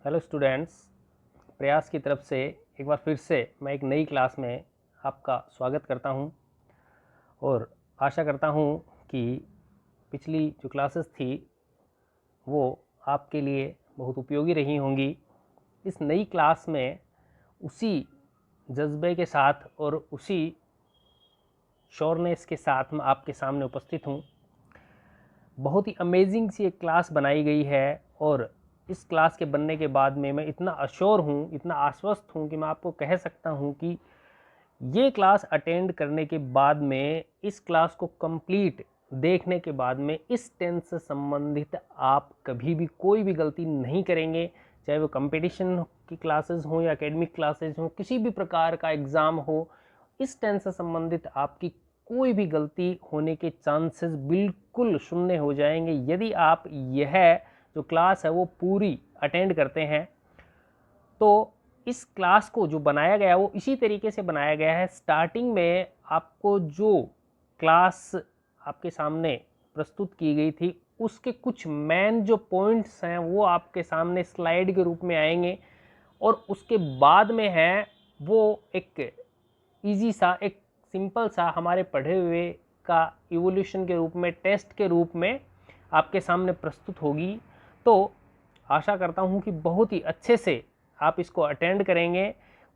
Hello students, प्रयास की तरफ से एक बार फिर से मैं एक नई क्लास में आपका स्वागत करता हूं और आशा करता हूं कि पिछली जो क्लासेस थी वो आपके लिए बहुत उपयोगी रही होंगी। इस नई क्लास में उसी जज्बे के साथ और उसी श्योरनेस के साथ मैं आपके सामने उपस्थित हूं। बहुत ही अमेजिंग सी एक क्लास बनाई गई है और इस क्लास के बनने के बाद में मैं इतना अश्योर हूँ, इतना आश्वस्त हूँ कि मैं आपको कह सकता हूँ कि ये क्लास अटेंड करने के बाद में, इस क्लास को कंप्लीट देखने के बाद में इस टेंस से संबंधित आप कभी भी कोई भी गलती नहीं करेंगे। चाहे वो कंपटीशन की क्लासेस हों या एकेडमिक क्लासेस हों, किसी भी प्रकार का एग्ज़ाम हो, इस टेंस से संबंधित आपकी कोई भी गलती होने के चांसेस बिल्कुल शून्य हो जाएंगे यदि आप यह जो क्लास है वो पूरी अटेंड करते हैं। तो इस क्लास को जो बनाया गया वो इसी तरीके से बनाया गया है। स्टार्टिंग में आपको जो क्लास आपके सामने प्रस्तुत की गई थी उसके कुछ मेन जो पॉइंट्स हैं वो आपके सामने स्लाइड के रूप में आएंगे और उसके बाद में है वो एक इजी सा, एक सिंपल सा हमारे पढ़े हुए का इवोल्यूशन के रूप में, टेस्ट के रूप में आपके सामने प्रस्तुत होगी। तो आशा करता हूँ कि बहुत ही अच्छे से आप इसको अटेंड करेंगे।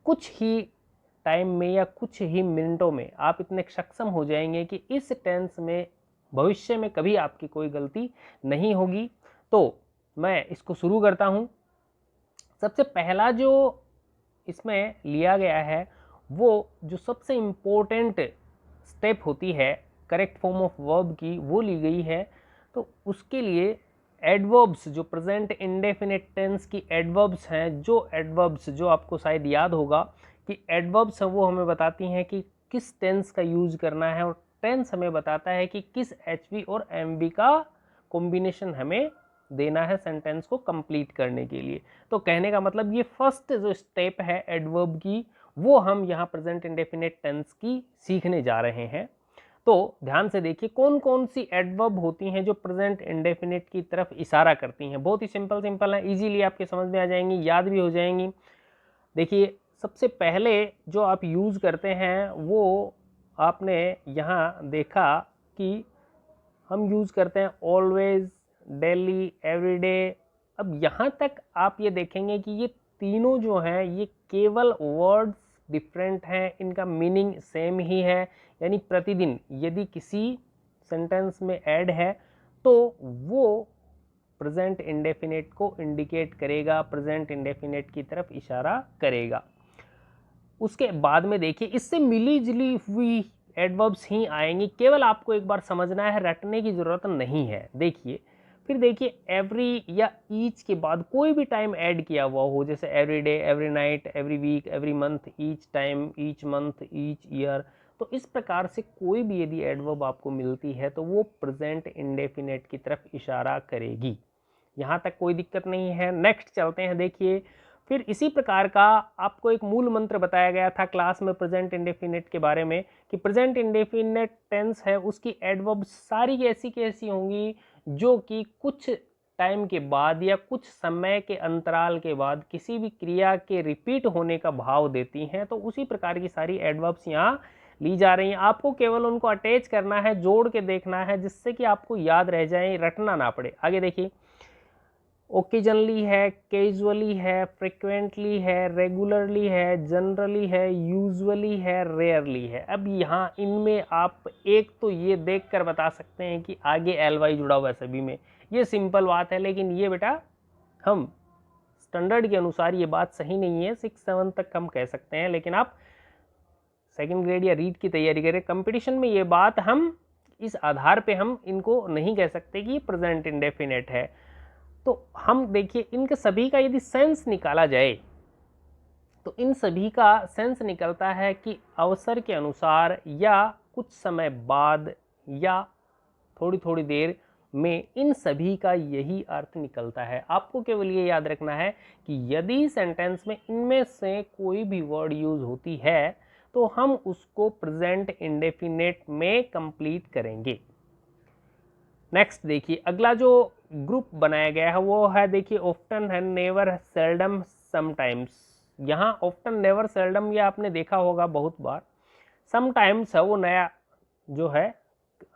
कुछ ही टाइम में या कुछ ही मिनटों में आप इतने सक्षम हो जाएंगे कि इस टेंस में भविष्य में कभी आपकी कोई गलती नहीं होगी। तो मैं इसको शुरू करता हूँ। सबसे पहला जो इसमें लिया गया है वो जो सबसे इम्पोर्टेंट स्टेप होती है करेक्ट फॉर्म ऑफ वर्ब की, वो ली गई है। तो उसके लिए एडवर्ब्स, जो प्रेजेंट इंडेफिनिट टेंस की एडवर्ब्स हैं, जो एडवर्ब्स जो आपको शायद याद होगा कि एडवर्ब्स हैं वो हमें बताती हैं कि किस टेंस का यूज करना है और टेंस हमें बताता है कि किस एचवी और एमवी का कॉम्बिनेशन हमें देना है सेंटेंस को कंप्लीट करने के लिए। तो कहने का मतलब ये फर्स्ट जो स्टेप है एडवर्ब की, वो हम यहाँ प्रेजेंट इंडेफिनिट टेंस की सीखने जा रहे हैं। तो ध्यान से देखिए कौन कौन सी एडवर्ब होती हैं जो प्रेजेंट इंडेफिनिट की तरफ इशारा करती हैं। बहुत ही सिंपल है, इजीली आपके समझ में आ जाएंगी, याद भी हो जाएंगी। देखिए सबसे पहले जो आप यूज करते हैं वो आपने यहाँ देखा कि हम यूज करते हैं ऑलवेज, डेली, एवरीडे। अब यहाँ तक आप ये देखेंगे कि ये तीनों जो हैं ये केवल वर्ड्स डिफरेंट हैं, इनका मीनिंग सेम ही है। यानी प्रतिदिन यदि किसी सेंटेंस में ऐड है तो वो प्रेजेंट इंडेफिनिट को इंडिकेट करेगा, प्रेजेंट इंडेफिनिट की तरफ इशारा करेगा। उसके बाद में देखिए इससे मिली जुली हुई एडवर्ब्स ही आएंगी, केवल आपको एक बार समझना है, रटने की जरूरत नहीं है। देखिए फिर देखिए एवरी या ईच के बाद कोई भी टाइम ऐड किया हुआ हो, जैसे every day, every night, every week, every month, each time, each month, each year. तो इस प्रकार से कोई भी यदि एडवर्ब आपको मिलती है तो वो प्रेजेंट इंडेफिनिट की तरफ इशारा करेगी। यहाँ तक कोई दिक्कत नहीं है। नेक्स्ट चलते हैं। देखिए फिर इसी प्रकार का आपको एक मूल मंत्र बताया गया था क्लास में प्रेजेंट इंडेफिनिट के बारे में कि प्रेजेंट इंडेफिनिट टेंस है उसकी एडवर्ब सारी ऐसी की ऐसी होंगी जो कि कुछ टाइम के बाद या कुछ समय के अंतराल के बाद किसी भी क्रिया के रिपीट होने का भाव देती हैं। तो उसी प्रकार की सारी एडवर्ब्स यहाँ ली जा रही हैं। आपको केवल उनको अटैच करना है, जोड़ के देखना है, जिससे कि आपको याद रह जाए, रटना ना पड़े। आगे देखिए ओकेजनली है, कैजुअली है, फ्रिक्वेंटली है, रेगुलरली है, जनरली है, यूजुअली है, रेयरली है। अब यहाँ इनमें आप एक तो ये देखकर बता सकते हैं कि आगे एल वाई जुड़ा हुआ है सभी में, ये सिंपल बात है। लेकिन ये बेटा हम स्टैंडर्ड के अनुसार ये बात सही नहीं है, 6-7 तक हम कह सकते हैं, लेकिन आप सेकेंड ग्रेड या रीड की तैयारी करें, कंपटीशन में ये बात हम इस आधार पे हम इनको नहीं कह सकते कि प्रेजेंट इंडेफिनिट है। तो हम देखिए इनके सभी का यदि सेंस निकाला जाए तो इन सभी का सेंस निकलता है कि अवसर के अनुसार या कुछ समय बाद या थोड़ी थोड़ी देर में, इन सभी का यही अर्थ निकलता है। आपको केवल ये याद रखना है कि यदि सेंटेंस में इनमें से कोई भी वर्ड यूज होती है तो हम उसको प्रेजेंट इंडेफिनिट में कंप्लीट करेंगे। नेक्स्ट देखिए अगला जो ग्रुप बनाया गया है वो है, देखिए, ऑफ्टन है, नेवर, सेल्डम, समटाइम्स। यहाँ ऑफ्टन, नेवर, सेल्डम ये आपने देखा होगा बहुत बार। समटाइम्स है वो नया जो है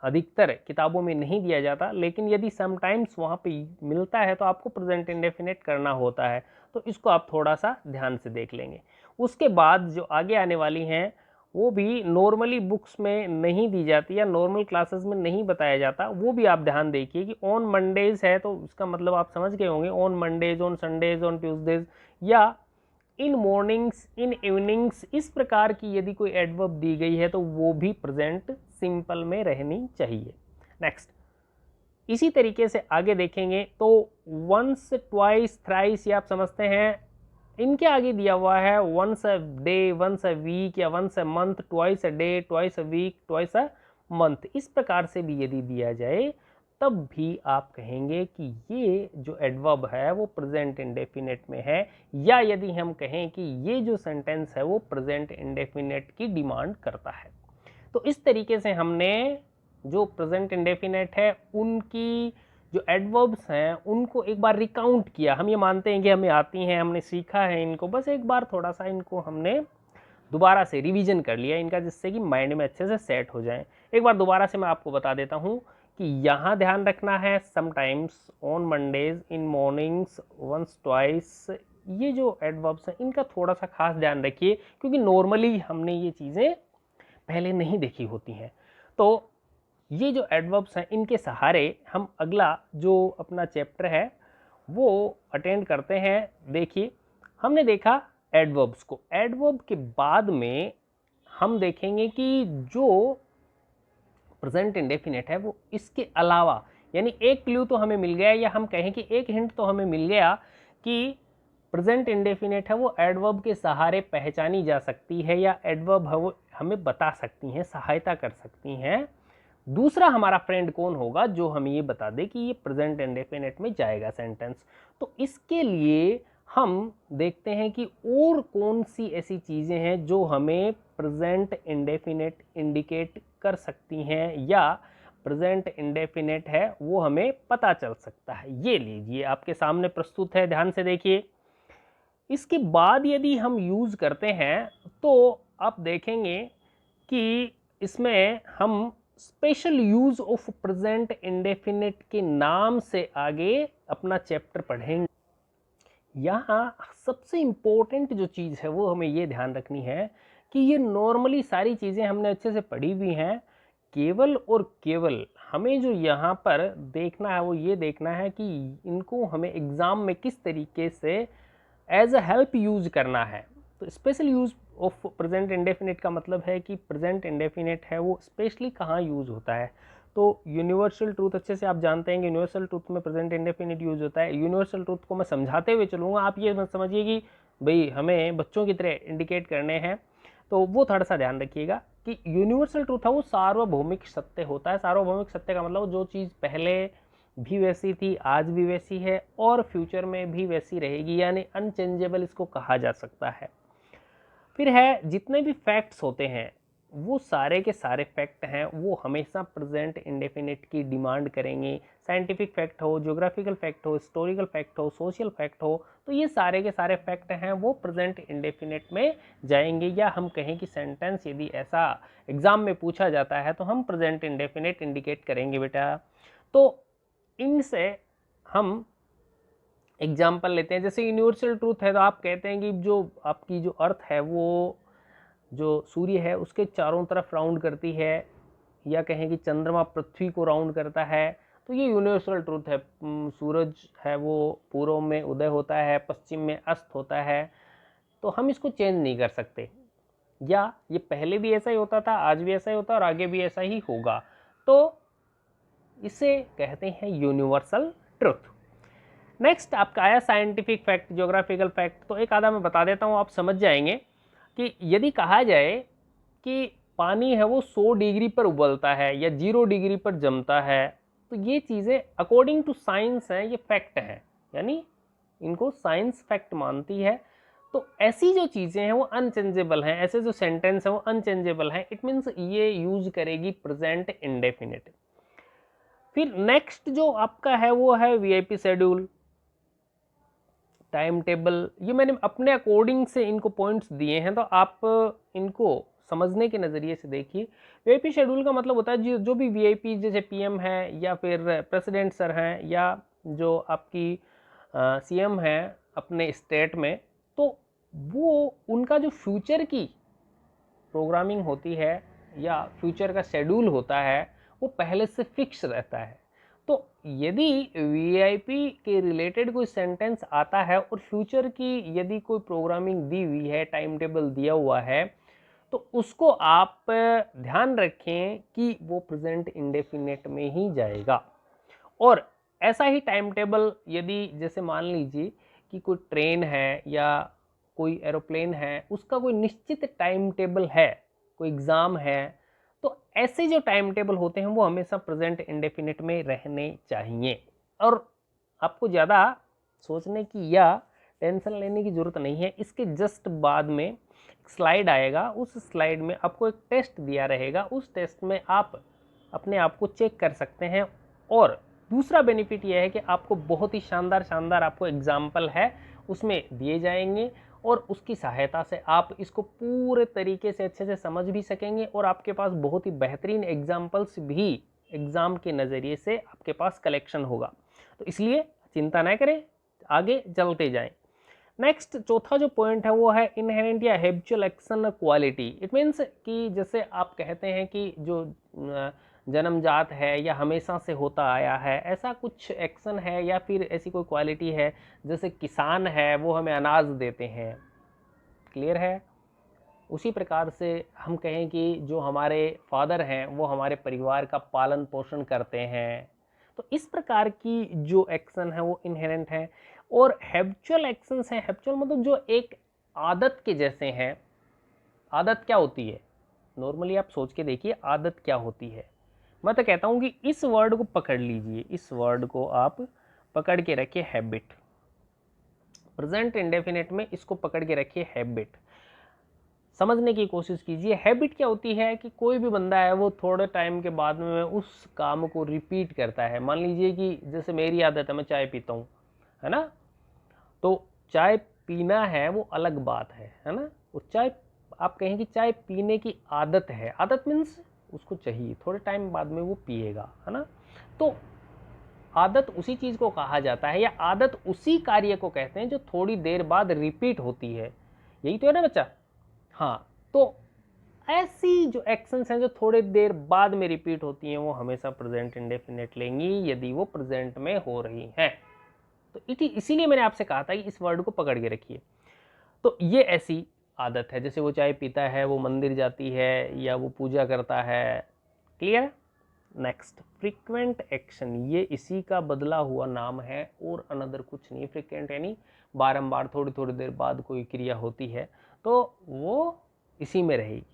अधिकतर किताबों में नहीं दिया जाता, लेकिन यदि समटाइम्स वहाँ पे मिलता है तो आपको प्रेजेंट इंडेफिनिट करना होता है। तो इसको आप थोड़ा सा ध्यान से देख लेंगे। उसके बाद जो आगे आने वाली हैं वो भी नॉर्मली बुक्स में नहीं दी जाती या नॉर्मल क्लासेस में नहीं बताया जाता, वो भी आप ध्यान देखिए कि ऑन मंडेज है तो उसका मतलब आप समझ गए होंगे, on Mondays, on Sundays, on Tuesdays, या इन मॉर्निंग्स, इन इवनिंग्स, इस प्रकार की यदि कोई एडवर्ब दी गई है तो वो भी प्रेजेंट सिंपल में रहनी चाहिए। नेक्स्ट, इसी तरीके से आगे देखेंगे तो वंस, ट्वाइस, थ्राइस, ये आप समझते हैं, इनके आगे दिया हुआ है once a day, once a week, या once a month, twice a day, twice a week, twice a month. इस प्रकार से भी यदि दिया जाए तब भी आप कहेंगे कि ये जो एडवर्ब है वो प्रेजेंट इंडेफिनिट में है, या यदि हम कहें कि ये जो सेंटेंस है वो प्रेजेंट इंडेफिनिट की डिमांड करता है। तो इस तरीके से हमने जो प्रेजेंट इंडेफिनिट है उनकी जो एडवर्ब्स हैं उनको एक बार रिकाउंट किया। हम ये मानते हैं कि हमें आती हैं, हमने सीखा है इनको, बस एक बार थोड़ा सा इनको हमने दोबारा से रिवीजन कर लिया इनका, जिससे कि माइंड में अच्छे से सेट हो जाए। एक बार दोबारा से मैं आपको बता देता हूँ कि यहाँ ध्यान रखना है sometimes, on Mondays, in mornings, once, twice, ये जो एडवर्ब्स हैं इनका थोड़ा सा खास ध्यान रखिए, क्योंकि नॉर्मली हमने ये चीज़ें पहले नहीं देखी होती हैं। तो ये जो एडवर्ब्स हैं इनके सहारे हम अगला जो अपना चैप्टर है वो अटेंड करते हैं। देखिए, हमने देखा एडवर्ब्स को, एडवर्ब के बाद में हम देखेंगे कि जो प्रेजेंट इंडेफिनिट है वो इसके अलावा, यानी एक क्लू तो हमें मिल गया, या हम कहें कि एक हिंट तो हमें मिल गया कि प्रेजेंट इंडेफिनिट है वो एडवर्ब के सहारे पहचानी जा सकती है, या एडवर्ब है वो हमें बता सकती हैं, सहायता कर सकती हैं। दूसरा हमारा फ्रेंड कौन होगा जो हमें ये बता दे कि ये प्रेजेंट इंडेफिनिट में जाएगा सेंटेंस। तो इसके लिए हम देखते हैं कि और कौन सी ऐसी चीज़ें हैं जो हमें प्रेजेंट इंडेफिनिट इंडिकेट कर सकती हैं, या प्रेजेंट इंडेफिनिट है वो हमें पता चल सकता है। ये लीजिए आपके सामने प्रस्तुत है, ध्यान से देखिए। इसके बाद यदि हम यूज़ करते हैं तो आप देखेंगे कि इसमें हम special use of present indefinite के नाम से आगे अपना चैप्टर पढ़ेंगे। यहाँ सबसे इम्पोर्टेंट जो चीज़ है वो हमें ये ध्यान रखनी है कि ये नॉर्मली सारी चीज़ें हमने अच्छे से पढ़ी हुई हैं, केवल और केवल हमें जो यहाँ पर देखना है वो ये देखना है कि इनको हमें एग्ज़ाम में किस तरीके से एज अ हेल्प यूज करना है। तो special use of present indefinite का मतलब है कि प्रेजेंट इंडेफिनिट है वो स्पेशली कहाँ यूज होता है। तो यूनिवर्सल ट्रूथ अच्छे से आप जानते हैं कि यूनिवर्सल ट्रूथ में प्रेजेंट इंडेफिनिट यूज होता है। यूनिवर्सल ट्रूथ को मैं समझाते हुए चलूँगा, आप ये मत समझिए कि भाई हमें बच्चों की तरह इंडिकेट करने हैं, तो वो थोड़ा सा ध्यान रखिएगा कि यूनिवर्सल ट्रूथ है वो सार्वभौमिक सत्य होता है। सार्वभौमिक सत्य का मतलब जो चीज़ पहले भी वैसी थी, आज भी वैसी है और फ्यूचर में भी वैसी रहेगी, यानी अनचेंजेबल इसको कहा जा सकता है। फिर है जितने भी फैक्ट्स होते हैं वो सारे के सारे फैक्ट हैं वो हमेशा प्रेजेंट इंडेफिनिट की डिमांड करेंगे। साइंटिफिक फैक्ट हो, ज्योग्राफिकल फैक्ट हो, हिस्टोरिकल फैक्ट हो, सोशल फैक्ट हो, तो ये सारे के सारे फैक्ट हैं वो प्रेजेंट इंडेफिनिट में जाएंगे। या हम कहें कि सेंटेंस यदि ऐसा एग्जाम में पूछा जाता है तो हम प्रेजेंट इंडेफिनिट इंडिकेट करेंगे बेटा। तो इनसे हम एग्जाम्पल लेते हैं, जैसे यूनिवर्सल ट्रूथ है तो आप कहते हैं कि जो आपकी जो अर्थ है वो जो सूर्य है उसके चारों तरफ राउंड करती है, या कहें कि चंद्रमा पृथ्वी को राउंड करता है, तो ये यूनिवर्सल ट्रूथ है। सूरज है वो पूर्व में उदय होता है, पश्चिम में अस्त होता है, तो हम इसको चेंज नहीं कर सकते, या ये पहले भी ऐसा ही होता था, आज भी ऐसा ही होता है और आगे भी ऐसा ही होगा। तो इसे कहते हैं यूनिवर्सल ट्रूथ। नेक्स्ट आपका आया साइंटिफिक फैक्ट, ज्योग्राफिकल फैक्ट। तो एक आधा मैं बता देता हूँ, आप समझ जाएंगे कि यदि कहा जाए कि पानी है वो 100 डिग्री पर उबलता है या 0 डिग्री पर जमता है, तो ये चीज़ें अकॉर्डिंग टू साइंस हैं, ये फैक्ट हैं, यानी इनको साइंस फैक्ट मानती है। तो ऐसी जो चीज़ें हैं वो अनचेंजेबल हैं, ऐसे जो सेंटेंस हैं वो अनचेंजेबल हैं, इट मीन्स ये यूज करेगी प्रेजेंट इंडेफिनिट। फिर नेक्स्ट जो आपका है वो है वीआईपी शेड्यूल, टाइम टेबल। ये मैंने अपने अकॉर्डिंग से इनको पॉइंट्स दिए हैं, तो आप इनको समझने के नज़रिए से देखिए। वीआईपी शेड्यूल का मतलब होता है जो भी वीआईपी जैसे पीएम है या फिर प्रेसिडेंट सर हैं या जो आपकी सीएम है अपने स्टेट में, तो वो उनका जो फ्यूचर की प्रोग्रामिंग होती है या फ्यूचर का शेड्यूल होता है वो पहले से फिक्स रहता है। तो यदि वीआईपी के रिलेटेड कोई सेंटेंस आता है और फ्यूचर की यदि कोई प्रोग्रामिंग दी हुई है, टाइम टेबल दिया हुआ है, तो उसको आप ध्यान रखें कि वो प्रेजेंट इंडेफिनेट में ही जाएगा। और ऐसा ही टाइम टेबल यदि जैसे मान लीजिए कि कोई ट्रेन है या कोई एरोप्लेन है, उसका कोई निश्चित टाइम टेबल है, कोई एग्ज़ाम है, तो ऐसे जो टाइम टेबल होते हैं वो हमेशा प्रेजेंट इंडेफिनिट में रहने चाहिए। और आपको ज़्यादा सोचने की या टेंशन लेने की ज़रूरत नहीं है। इसके जस्ट बाद में स्लाइड आएगा, उस स्लाइड में आपको एक टेस्ट दिया रहेगा, उस टेस्ट में आप अपने आप को चेक कर सकते हैं। और दूसरा बेनिफिट यह है कि आपको बहुत ही शानदार आपको एग्जाम्पल है उसमें दिए जाएंगे और उसकी सहायता से आप इसको पूरे तरीके से अच्छे से समझ भी सकेंगे और आपके पास बहुत ही बेहतरीन एग्जाम्पल्स भी एग्ज़ाम के नज़रिए से आपके पास कलेक्शन होगा। तो इसलिए चिंता न करें, आगे चलते जाएं। नेक्स्ट चौथा जो पॉइंट है वो है इनहेरेंट या habitual action quality. It means कि जैसे आप कहते हैं कि जो जन्मजात है या हमेशा से होता आया है, ऐसा कुछ एक्शन है या फिर ऐसी कोई क्वालिटी है, जैसे किसान है वो हमें अनाज देते हैं, क्लियर है। उसी प्रकार से हम कहें कि जो हमारे फादर हैं वो हमारे परिवार का पालन पोषण करते हैं। तो इस प्रकार की जो एक्शन है वो इनहेरेंट है। और हैबिचुअल एक्शंस हैं, हैबिचुअल मतलब जो एक आदत के जैसे हैं। आदत क्या होती है, नॉर्मली आप सोच के देखिए आदत क्या होती है। मैं तो कहता हूं कि इस वर्ड को पकड़ लीजिए, इस वर्ड को आप पकड़ के रखिए, हैबिट। प्रेजेंट इंडेफिनिट में इसको पकड़ के रखिए, हैबिट। समझने की कोशिश कीजिए हैबिट क्या होती है कि कोई भी बंदा है वो थोड़े टाइम के बाद में उस काम को रिपीट करता है। मान लीजिए कि जैसे मेरी आदत है, मैं चाय पीता हूँ, है ना, तो चाय पीना है वो अलग बात है ना। और चाय आप कहें कि चाय पीने की आदत है, आदत मीन्स उसको चाहिए, थोड़े टाइम बाद में वो पिएगा, है ना। तो आदत उसी चीज़ को कहा जाता है या आदत उसी कार्य को कहते हैं जो थोड़ी देर बाद रिपीट होती है। यही तो है ना बच्चा। हाँ, तो ऐसी जो एक्शंस हैं जो थोड़ी देर बाद में रिपीट होती हैं वो हमेशा प्रेजेंट इंडेफिनिट लेंगी यदि वो प्रेजेंट में हो रही हैं। तो इसीलिए मैंने आपसे कहा था कि इस वर्ड को पकड़ के रखिए। तो ये ऐसी आदत है, जैसे वो चाय पीता है, वो मंदिर जाती है या वो पूजा करता है, क्लियर। नेक्स्ट फ्रीक्वेंट एक्शन, ये इसी का बदला हुआ नाम है और अनदर कुछ नहीं। फ्रीक्वेंट यानी बारंबार थोड़ी थोड़ी देर बाद कोई क्रिया होती है तो वो इसी में रहेगी।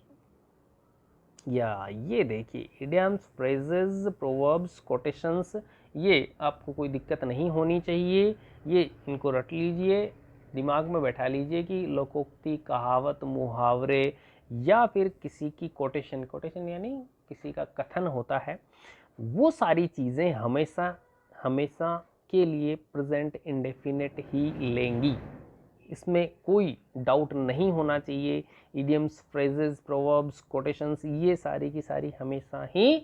या ये देखिए इडियम्स, फ्रेजेस, प्रोवर्ब्स, कोटेशंस, ये आपको कोई दिक्कत नहीं होनी चाहिए। ये इनको रट लीजिए, दिमाग में बैठा लीजिए कि लोकोक्ति, कहावत, मुहावरे या फिर किसी की कोटेशन, कोटेशन यानी किसी का कथन होता है, वो सारी चीज़ें हमेशा हमेशा के लिए प्रेजेंट इंडेफिनिट ही लेंगी, इसमें कोई डाउट नहीं होना चाहिए। इडियम्स, फ्रेजेस, प्रोवर्ब्स, कोटेशंस, ये सारी की सारी हमेशा ही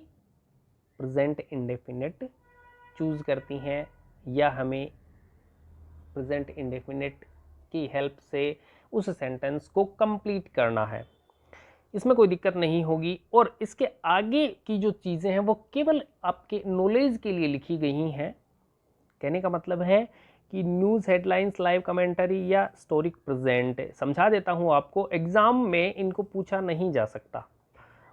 प्रेजेंट इंडेफिनिट चूज करती हैं या हमें प्रेजेंट इंडेफिनिट की हेल्प से उस सेंटेंस को कंप्लीट करना है, इसमें कोई दिक्कत नहीं होगी। और इसके आगे की जो चीज़ें हैं वो केवल आपके नॉलेज के लिए लिखी गई हैं। कहने का मतलब है कि न्यूज़ हेडलाइंस, लाइव कमेंटरी या स्टोरिक प्रेजेंट, समझा देता हूँ आपको, एग्जाम में इनको पूछा नहीं जा सकता,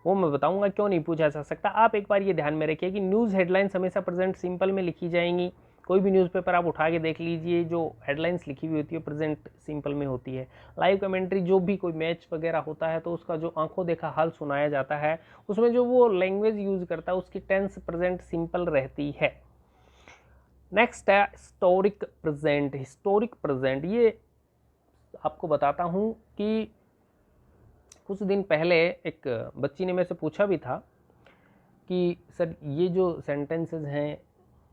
वो मैं बताऊंगा क्यों नहीं पूछा जा सकता। आप एक बार ये ध्यान में रखिए कि न्यूज़ हेडलाइंस हमेशा प्रेजेंट सिंपल में लिखी जाएंगी। कोई भी न्यूज़पेपर आप उठा के देख लीजिए, जो हेडलाइंस लिखी हुई होती है प्रेजेंट सिंपल में होती है। लाइव कमेंट्री, जो भी कोई मैच वगैरह होता है तो उसका जो आंखों देखा हाल सुनाया जाता है, उसमें जो वो लैंग्वेज यूज करता है उसकी टेंस प्रेजेंट सिंपल रहती है। नेक्स्ट है हिस्टोरिक प्रेजेंट। हिस्टोरिक प्रेजेंट ये आपको बताता हूँ कि कुछ दिन पहले एक बच्ची ने मेरे से पूछा भी था कि सर ये जो सेंटेंसेस हैं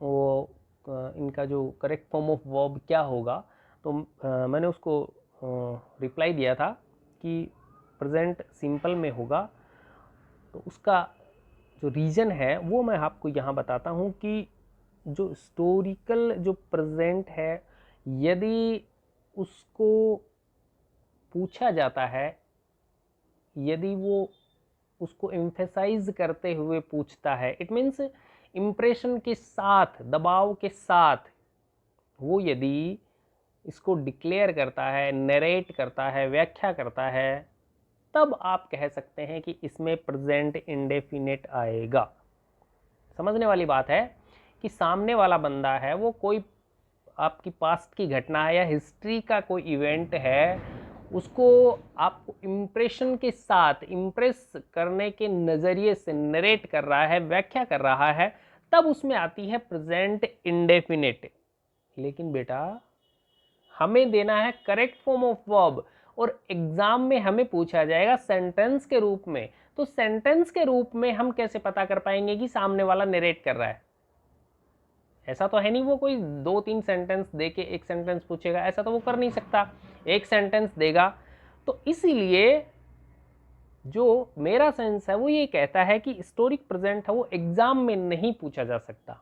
वो इनका जो करेक्ट फॉर्म ऑफ वर्ब क्या होगा, तो मैंने उसको रिप्लाई दिया था कि प्रेजेंट सिंपल में होगा। तो उसका जो रीज़न है वो मैं आपको यहाँ बताता हूँ कि जो हिस्टोरिकल जो प्रेजेंट है, यदि उसको पूछा जाता है, यदि वो उसको एम्फेसाइज करते हुए पूछता है, इट मीन्स इम्प्रेशन के साथ, दबाव के साथ वो यदि इसको डिक्लेयर करता है, नरेट करता है, व्याख्या करता है, तब आप कह सकते हैं कि इसमें प्रेजेंट इंडेफिनिट आएगा। समझने वाली बात है कि सामने वाला बंदा है वो कोई आपकी पास्ट की घटना है या हिस्ट्री का कोई इवेंट है, उसको आपको इम्प्रेशन के साथ इम्प्रेस करने के नज़रिए से नरेट कर रहा है, व्याख्या कर रहा है, तब उसमें आती है प्रेजेंट इंडेफिनिट। लेकिन बेटा हमें देना है करेक्ट फॉर्म ऑफ वर्ब, और एग्जाम में हमें पूछा जाएगा सेंटेंस के रूप में। तो सेंटेंस के रूप में हम कैसे पता कर पाएंगे कि सामने वाला नरेट कर रहा है? ऐसा तो है नहीं वो कोई 2-3 सेंटेंस दे के एक सेंटेंस पूछेगा, ऐसा तो वो कर नहीं सकता। एक सेंटेंस देगा। तो इसीलिए जो मेरा सेंस है वो ये कहता है कि हिस्टोरिक प्रेजेंट है वो एग्जाम में नहीं पूछा जा सकता।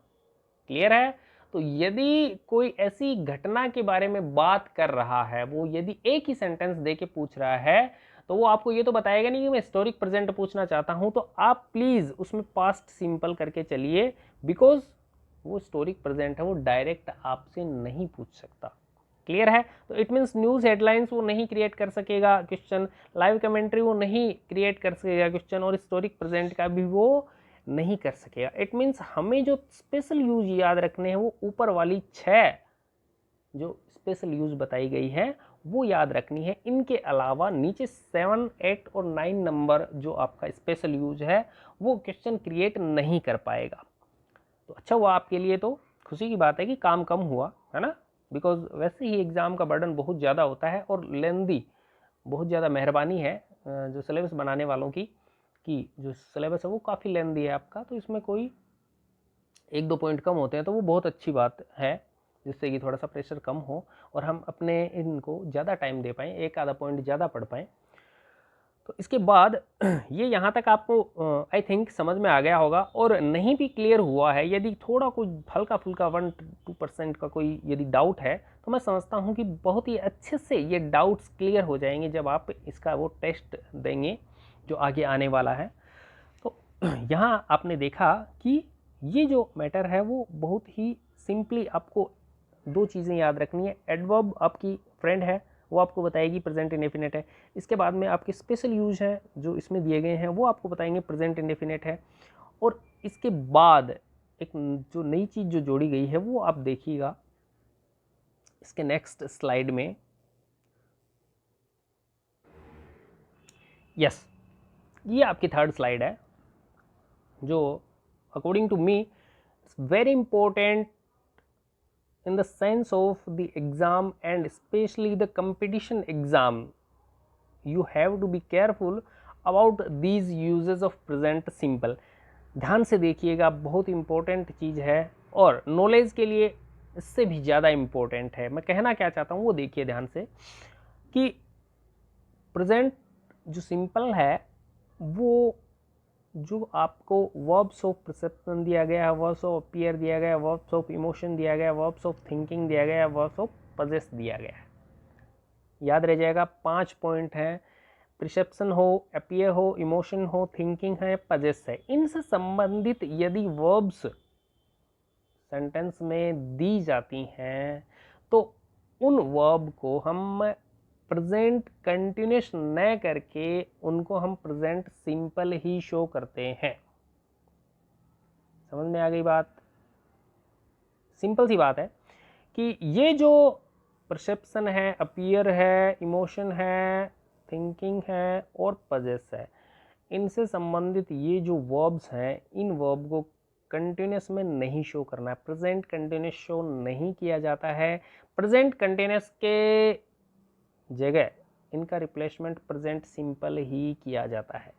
क्लियर है? तो यदि कोई ऐसी घटना के बारे में बात कर रहा है, वो यदि एक ही सेंटेंस दे के पूछ रहा है, तो वो आपको ये तो बताएगा नहीं कि मैं हिस्टोरिक प्रेजेंट पूछना चाहता हूं, तो आप प्लीज उसमें पास्ट सिंपल करके चलिए, बिकॉज वो हिस्टोरिक प्रेजेंट है वो डायरेक्ट आपसे नहीं पूछ सकता। क्लियर है? तो इट मीन्स न्यूज़ हेडलाइंस वो नहीं क्रिएट कर सकेगा क्वेश्चन, लाइव कमेंट्री वो नहीं क्रिएट कर सकेगा क्वेश्चन, और हिस्टोरिक प्रेजेंट का भी वो नहीं कर सकेगा। इट मीन्स हमें जो स्पेशल यूज याद रखने हैं वो ऊपर वाली 6 जो स्पेशल यूज बताई गई है वो याद रखनी है। इनके अलावा नीचे 7, 8 और 9 नंबर जो आपका स्पेशल यूज है वो क्वेश्चन क्रिएट नहीं कर पाएगा। तो अच्छा हुआ आपके लिए, तो खुशी की बात है कि काम कम हुआ है ना, बिकॉज वैसे ही एग्ज़ाम का बर्डन बहुत ज़्यादा होता है और लेंदी, बहुत ज़्यादा मेहरबानी है जो सिलेबस बनाने वालों की, कि जो सिलेबस है वो काफ़ी लेंदी है आपका, तो इसमें कोई 1-2 पॉइंट कम होते हैं तो वो बहुत अच्छी बात है, जिससे कि थोड़ा सा प्रेशर कम हो और हम अपने इनको ज़्यादा टाइम दे पाएँ, एक आधा पॉइंट ज़्यादा पढ़ पाएँ। तो इसके बाद ये यहाँ तक आपको आई थिंक समझ में आ गया होगा, और नहीं भी क्लियर हुआ है, यदि थोड़ा कुछ हल्का फुल्का 1-2% का कोई यदि डाउट है, तो मैं समझता हूँ कि बहुत ही अच्छे से ये डाउट्स क्लियर हो जाएंगे जब आप इसका वो टेस्ट देंगे जो आगे आने वाला है। तो यहाँ आपने देखा कि ये जो मैटर है वो बहुत ही सिंपली आपको 2 चीज़ें याद रखनी है। एडवर्ब आपकी फ्रेंड है, वो आपको बताएगी प्रेजेंट इंडेफिनिट है। इसके बाद में आपके स्पेशल यूज हैं जो इसमें दिए गए हैं वो आपको बताएंगे प्रेजेंट इंडेफिनिट है। और इसके बाद एक जो नई चीज़ जो जोड़ी गई है वो आप देखिएगा इसके नेक्स्ट स्लाइड में। यस, ये आपकी 3rd स्लाइड है जो according to me it's very important in the sense of the exam and especially the competition exam. You have to be careful about these uses of present simple. ध्यान से देखिएगा, बहुत important चीज़ है और knowledge के लिए इससे भी ज़्यादा इम्पोर्टेंट है। मैं कहना क्या चाहता हूँ वो देखिए ध्यान से, कि प्रेजेंट जो सिंपल है वो जो आपको वर्ब्स ऑफ परसेप्शन दिया गया है, वर्ब्स ऑफ अपीयर दिया गया है, वर्ब्स ऑफ इमोशन दिया गया है, वर्ब्स ऑफ थिंकिंग दिया गया है, वर्ब्स ऑफ पजेस दिया गया है। याद रह जाएगा 5 पॉइंट हैं, परसेप्शन हो, अपीयर हो, इमोशन हो, थिंकिंग है, पजेस है। इनसे संबंधित यदि वर्ब्स सेंटेंस में दी जाती हैं तो उन वर्ब को हम प्रेजेंट कंटिन्यूस न करके उनको हम प्रेजेंट सिंपल ही शो करते हैं। समझ में आ गई बात? सिंपल सी बात है कि ये जो परसेप्शन है, अपीयर है, इमोशन है, थिंकिंग है और पजेस है, इनसे संबंधित ये जो वर्ब्स हैं, इन वर्ब को कंटिन्यूस में नहीं शो करना है, प्रेजेंट कंटिन्यूस शो नहीं किया जाता है। प्रेजेंट कंटिन्यूस के जगह इनका रिप्लेसमेंट प्रेजेंट सिंपल ही किया जाता है।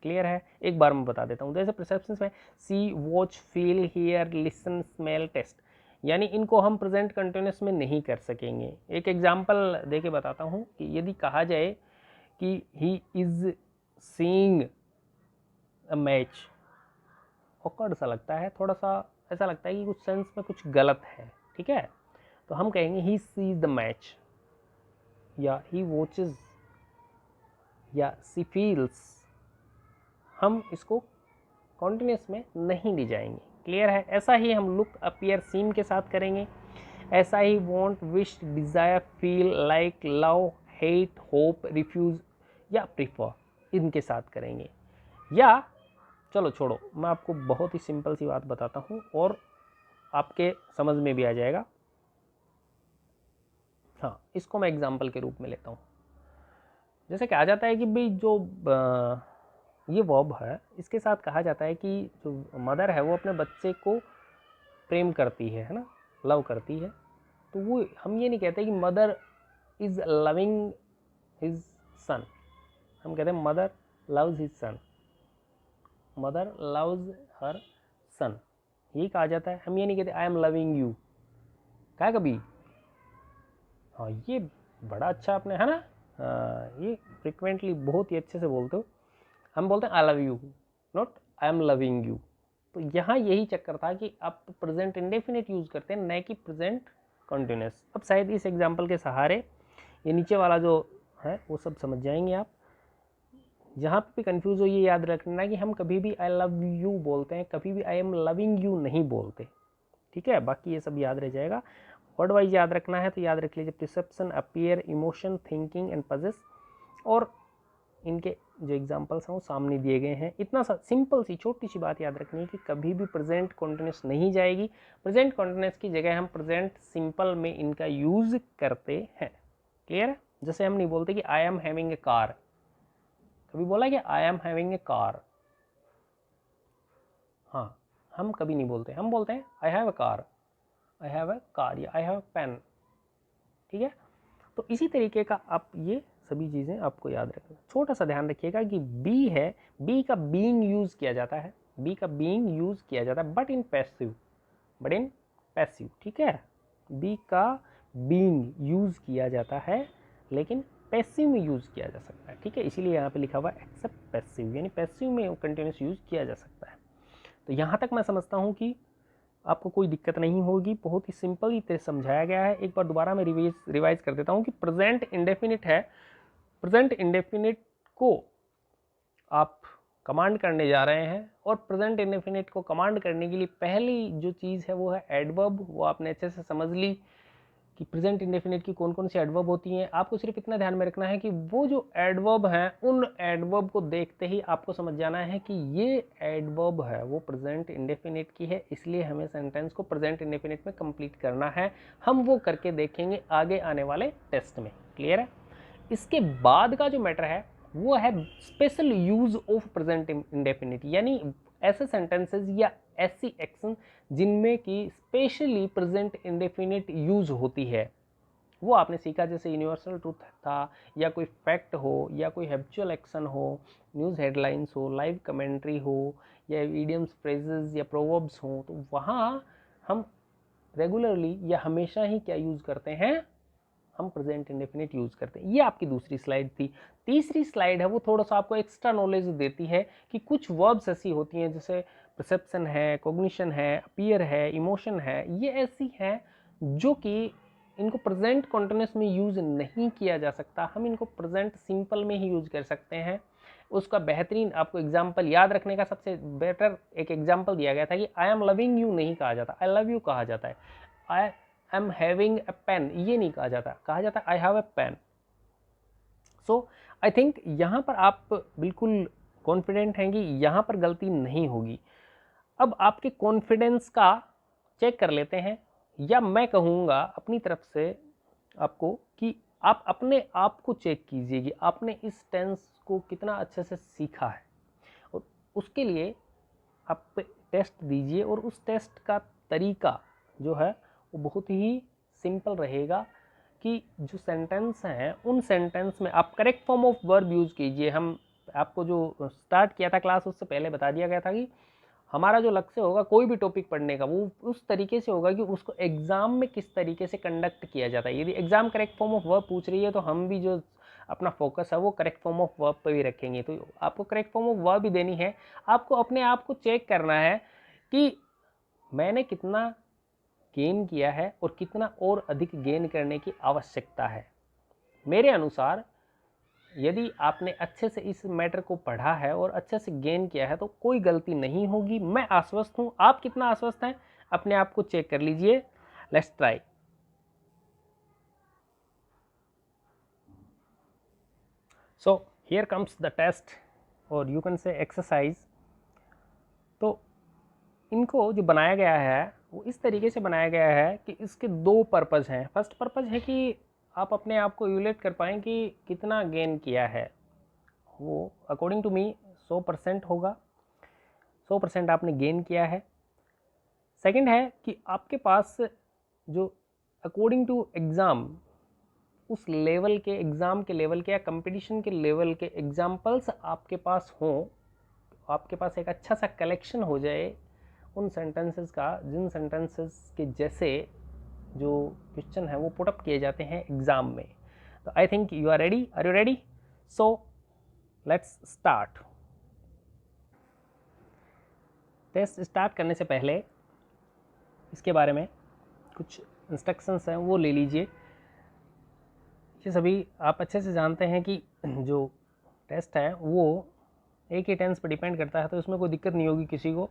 क्लियर है? एक बार मैं बता देता हूँ। जैसे परसेप्शंस में see, watch, feel, hear, listen, smell, taste, यानी इनको हम प्रेजेंट कंटिन्यूस में नहीं कर सकेंगे। एक एग्जांपल देके बताता हूँ कि यदि कहा जाए कि he is seeing a match, awkward सा लगता है, थोड़ा सा ऐसा लगता है कि कुछ सेंस में कुछ गलत है, ठीक है? तो हम कहेंगे ही सीज द मैच, या ही वॉचेस, या सी फील्स। हम इसको कॉन्टिन्यूस में नहीं ले जाएंगे। क्लियर है? ऐसा ही हम लुक, अपीयर, सीम के साथ करेंगे। ऐसा ही want, wish, desire, feel, like, love, hate, hope, refuse या प्रीफर, इनके साथ करेंगे। या चलो छोड़ो, मैं आपको बहुत ही सिंपल सी बात बताता हूँ और आपके समझ में भी आ जाएगा। हाँ, इसको मैं एग्जाम्पल के रूप में लेता हूँ। जैसे कहा जाता है कि भाई जो ये वर्ब है, इसके साथ कहा जाता है कि जो मदर है वो अपने बच्चे को प्रेम करती है ना, लव करती है। तो वो हम ये नहीं कहते कि mother is loving his son, हम कहते हैं mother loves his son, mother loves her son, यही कहा जाता है। हम ये नहीं कहते आई एम लविंग यू, कहा कभी? हाँ, ये बड़ा अच्छा आपने, है ना, ये फ्रिक्वेंटली बहुत ही अच्छे से बोलते हो। हम बोलते हैं आई love you, not I am loving you. तो यहाँ यही चक्कर था कि आप प्रेजेंट इंडेफिनिट यूज़ करते हैं, न कि प्रेजेंट कंटिन्यूस। अब शायद इस एग्जांपल के सहारे ये नीचे वाला जो है वो सब समझ जाएंगे आप। जहाँ पे भी कंफ्यूज हो ये याद रखना कि हम कभी भी आई लव यू बोलते हैं, कभी भी आई एम लविंग यू नहीं बोलते, ठीक है? बाकी ये सब याद रह जाएगा। वर्ड वाइज याद रखना है तो याद रख लीजिए perception, appear, emotion, thinking and possess, और इनके जो एग्जांपल्स हैं वो सामने दिए गए हैं। इतना सा सिंपल सी छोटी सी बात याद रखनी है कि कभी भी प्रेजेंट कॉन्टिन्यूस नहीं जाएगी। प्रेजेंट कॉन्टिन्यूस की जगह हम प्रेजेंट सिंपल में इनका यूज करते हैं। क्लियर है? जैसे हम नहीं बोलते कि आई एम हैविंग ए कार, कभी बोला कि आई एम हैविंग ए कार? हाँ, हम कभी नहीं बोलते, हम बोलते हैं आई have a car, I have a car, या आई हैव अ पेन, ठीक है? तो इसी तरीके का आप ये सभी चीज़ें आपको याद रखना। छोटा सा ध्यान रखिएगा कि बी है, बी का बीइंग यूज किया जाता है, बी का बीइंग यूज किया जाता है but in passive, but in passive, ठीक है? बी का बीइंग यूज किया जाता है लेकिन पैसिव में यूज किया जा सकता है, ठीक है? इसीलिए यहाँ पे लिखा हुआ है एक्सेप्ट पैसिव, यानी पैसिव में कंटिन्यूस यूज किया जा सकता है। तो यहाँ तक मैं समझता हूँ कि आपको कोई दिक्कत नहीं होगी, बहुत ही सिंपल ही तरह समझाया गया है। एक बार दोबारा मैं रिवाइज कर देता हूँ कि प्रेजेंट इंडेफिनिट है, प्रेजेंट इंडेफिनिट को आप कमांड करने जा रहे हैं, और प्रेजेंट इंडेफिनिट को कमांड करने के लिए पहली जो चीज़ है वो है एडवर्ब। वो आपने अच्छे से समझ ली कि प्रेजेंट इंडेफिनिट की कौन कौन सी एडवर्ब होती हैं। आपको सिर्फ इतना ध्यान में रखना है कि वो जो एडवर्ब हैं उन एडवर्ब को देखते ही आपको समझ जाना है कि ये एडवर्ब है वो प्रेजेंट इंडेफिनिट की है, इसलिए हमें सेंटेंस को प्रेजेंट इंडेफिनिट में कंप्लीट करना है। हम वो करके देखेंगे आगे आने वाले टेस्ट में। क्लियर है? इसके बाद का जो मैटर है वो है special use of present indefinite, यानी ऐसे सेंटेंसेस या ऐसी एक्शन जिनमें कि स्पेशली प्रेजेंट इंडेफिनिट यूज होती है, वो आपने सीखा। जैसे यूनिवर्सल ट्रूथ था, या कोई फैक्ट हो, या कोई हैबिचुअल एक्शन हो, न्यूज़ हेडलाइंस हो, लाइव कमेंट्री हो, या इडियम्स, फ्रेजेस या प्रोवर्ब्स हो, तो वहाँ हम रेगुलरली या हमेशा ही क्या यूज़ करते हैं? हम प्रेजेंट इंडेफिनिट यूज करते हैं। ये आपकी दूसरी स्लाइड थी। तीसरी स्लाइड है वो थोड़ा सा आपको एक्स्ट्रा नॉलेज देती है कि कुछ वर्ब्स ऐसी होती हैं जैसे परसेप्शन है, कॉग्निशन है, अपीयर है, इमोशन है, ये ऐसी हैं जो कि इनको प्रेजेंट कॉन्टिन्यूस में यूज नहीं किया जा सकता, हम इनको प्रेजेंट सिंपल में ही यूज कर सकते हैं। उसका बेहतरीन आपको एग्जाम्पल याद रखने का सबसे बेटर एक एग्जाम्पल दिया गया था कि आई एम लविंग यू नहीं कहा जाता, आई लव यू कहा जाता है। I am having a pain ये नहीं कहा जाता, कहा जाता I have a pain. So I think यहाँ पर आप बिल्कुल कॉन्फिडेंट हैं कि यहाँ पर गलती नहीं होगी। अब आपके कॉन्फिडेंस का चेक कर लेते हैं, या मैं कहूँगा अपनी तरफ से आपको कि आप अपने आप को चेक कीजिए कि आपने इस टेंस को कितना अच्छे से सीखा है, और उसके लिए आप टेस्ट दीजिए। और उस टेस्ट का तरीका जो है वो बहुत ही सिंपल रहेगा कि जो सेंटेंस हैं उन सेंटेंस में आप correct form of verb use कीजिए। हम आपको जो स्टार्ट किया था क्लास उससे पहले बता दिया गया था कि हमारा जो लक्ष्य होगा कोई भी टॉपिक पढ़ने का वो उस तरीके से होगा कि उसको एग्ज़ाम में किस तरीके से कंडक्ट किया जाता है। यदि exam correct form of verb पूछ रही है तो हम भी जो अपना फोकस है वो करेक्ट फॉर्म ऑफ वर्ब पर भी रखेंगे। तो आपको करेक्ट फॉर्म ऑफ वर्ब भी देनी है। आपको अपने आप को चेक करना है कि मैंने कितना गेन किया है और कितना और अधिक गेन करने की आवश्यकता है। मेरे अनुसार यदि आपने अच्छे से इस मैटर को पढ़ा है और अच्छे से गेन किया है तो कोई गलती नहीं होगी। मैं आश्वस्त हूँ। आप कितना आश्वस्त हैं अपने आप को चेक कर लीजिए। Let's try. So here comes the test और यू कैन से एक्सरसाइज। तो इनको जो बनाया गया है वो इस तरीके से बनाया गया है कि इसके दो पर्पज़ हैं। फर्स्ट पर्पज़ है कि आप अपने आप को इवैल्यूएट कर पाएँ कि कितना गेन किया है। वो अकॉर्डिंग टू मी 100% होगा। 100% आपने गेन किया है। सेकंड है कि आपके पास जो अकॉर्डिंग टू एग्ज़ाम उस लेवल के एग्ज़ाम के लेवल के या कंपटीशन के लेवल के एग्जाम्पल्स आपके पास हों, आपके पास एक अच्छा सा कलेक्शन हो जाए उन सेंटेंसेस का जिन सेंटेंसेस के जैसे जो क्वेश्चन है वो पुटअप किए जाते हैं एग्ज़ाम में। तो I think you are ready. Are you ready? So let's start. Test start करने से पहले इसके बारे में कुछ इंस्ट्रक्शंस हैं वो ले लीजिए। ये सभी आप अच्छे से जानते हैं कि जो टेस्ट है वो एक ही टेंस पर डिपेंड करता है, तो इसमें कोई दिक्कत नहीं होगी किसी को।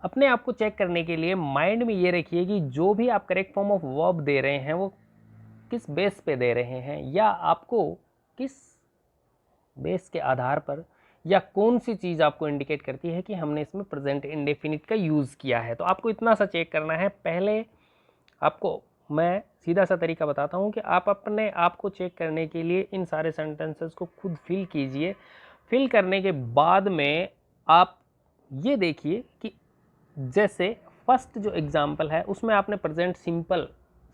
अपने आप को चेक करने के लिए माइंड में ये रखिए कि जो भी आप करेक्ट फॉर्म ऑफ वर्ब दे रहे हैं वो किस बेस पे दे रहे हैं या आपको किस बेस के आधार पर या कौन सी चीज़ आपको इंडिकेट करती है कि हमने इसमें प्रेजेंट इंडेफिनिट का यूज़ किया है। तो आपको इतना सा चेक करना है। पहले आपको मैं सीधा सा तरीका बताता हूँ कि आप अपने आप को चेक करने के लिए इन सारे सेंटेंसेस को खुद फिल कीजिए। फिल करने के बाद में आप ये देखिए कि जैसे फर्स्ट जो एग्जांपल है उसमें आपने प्रेजेंट सिंपल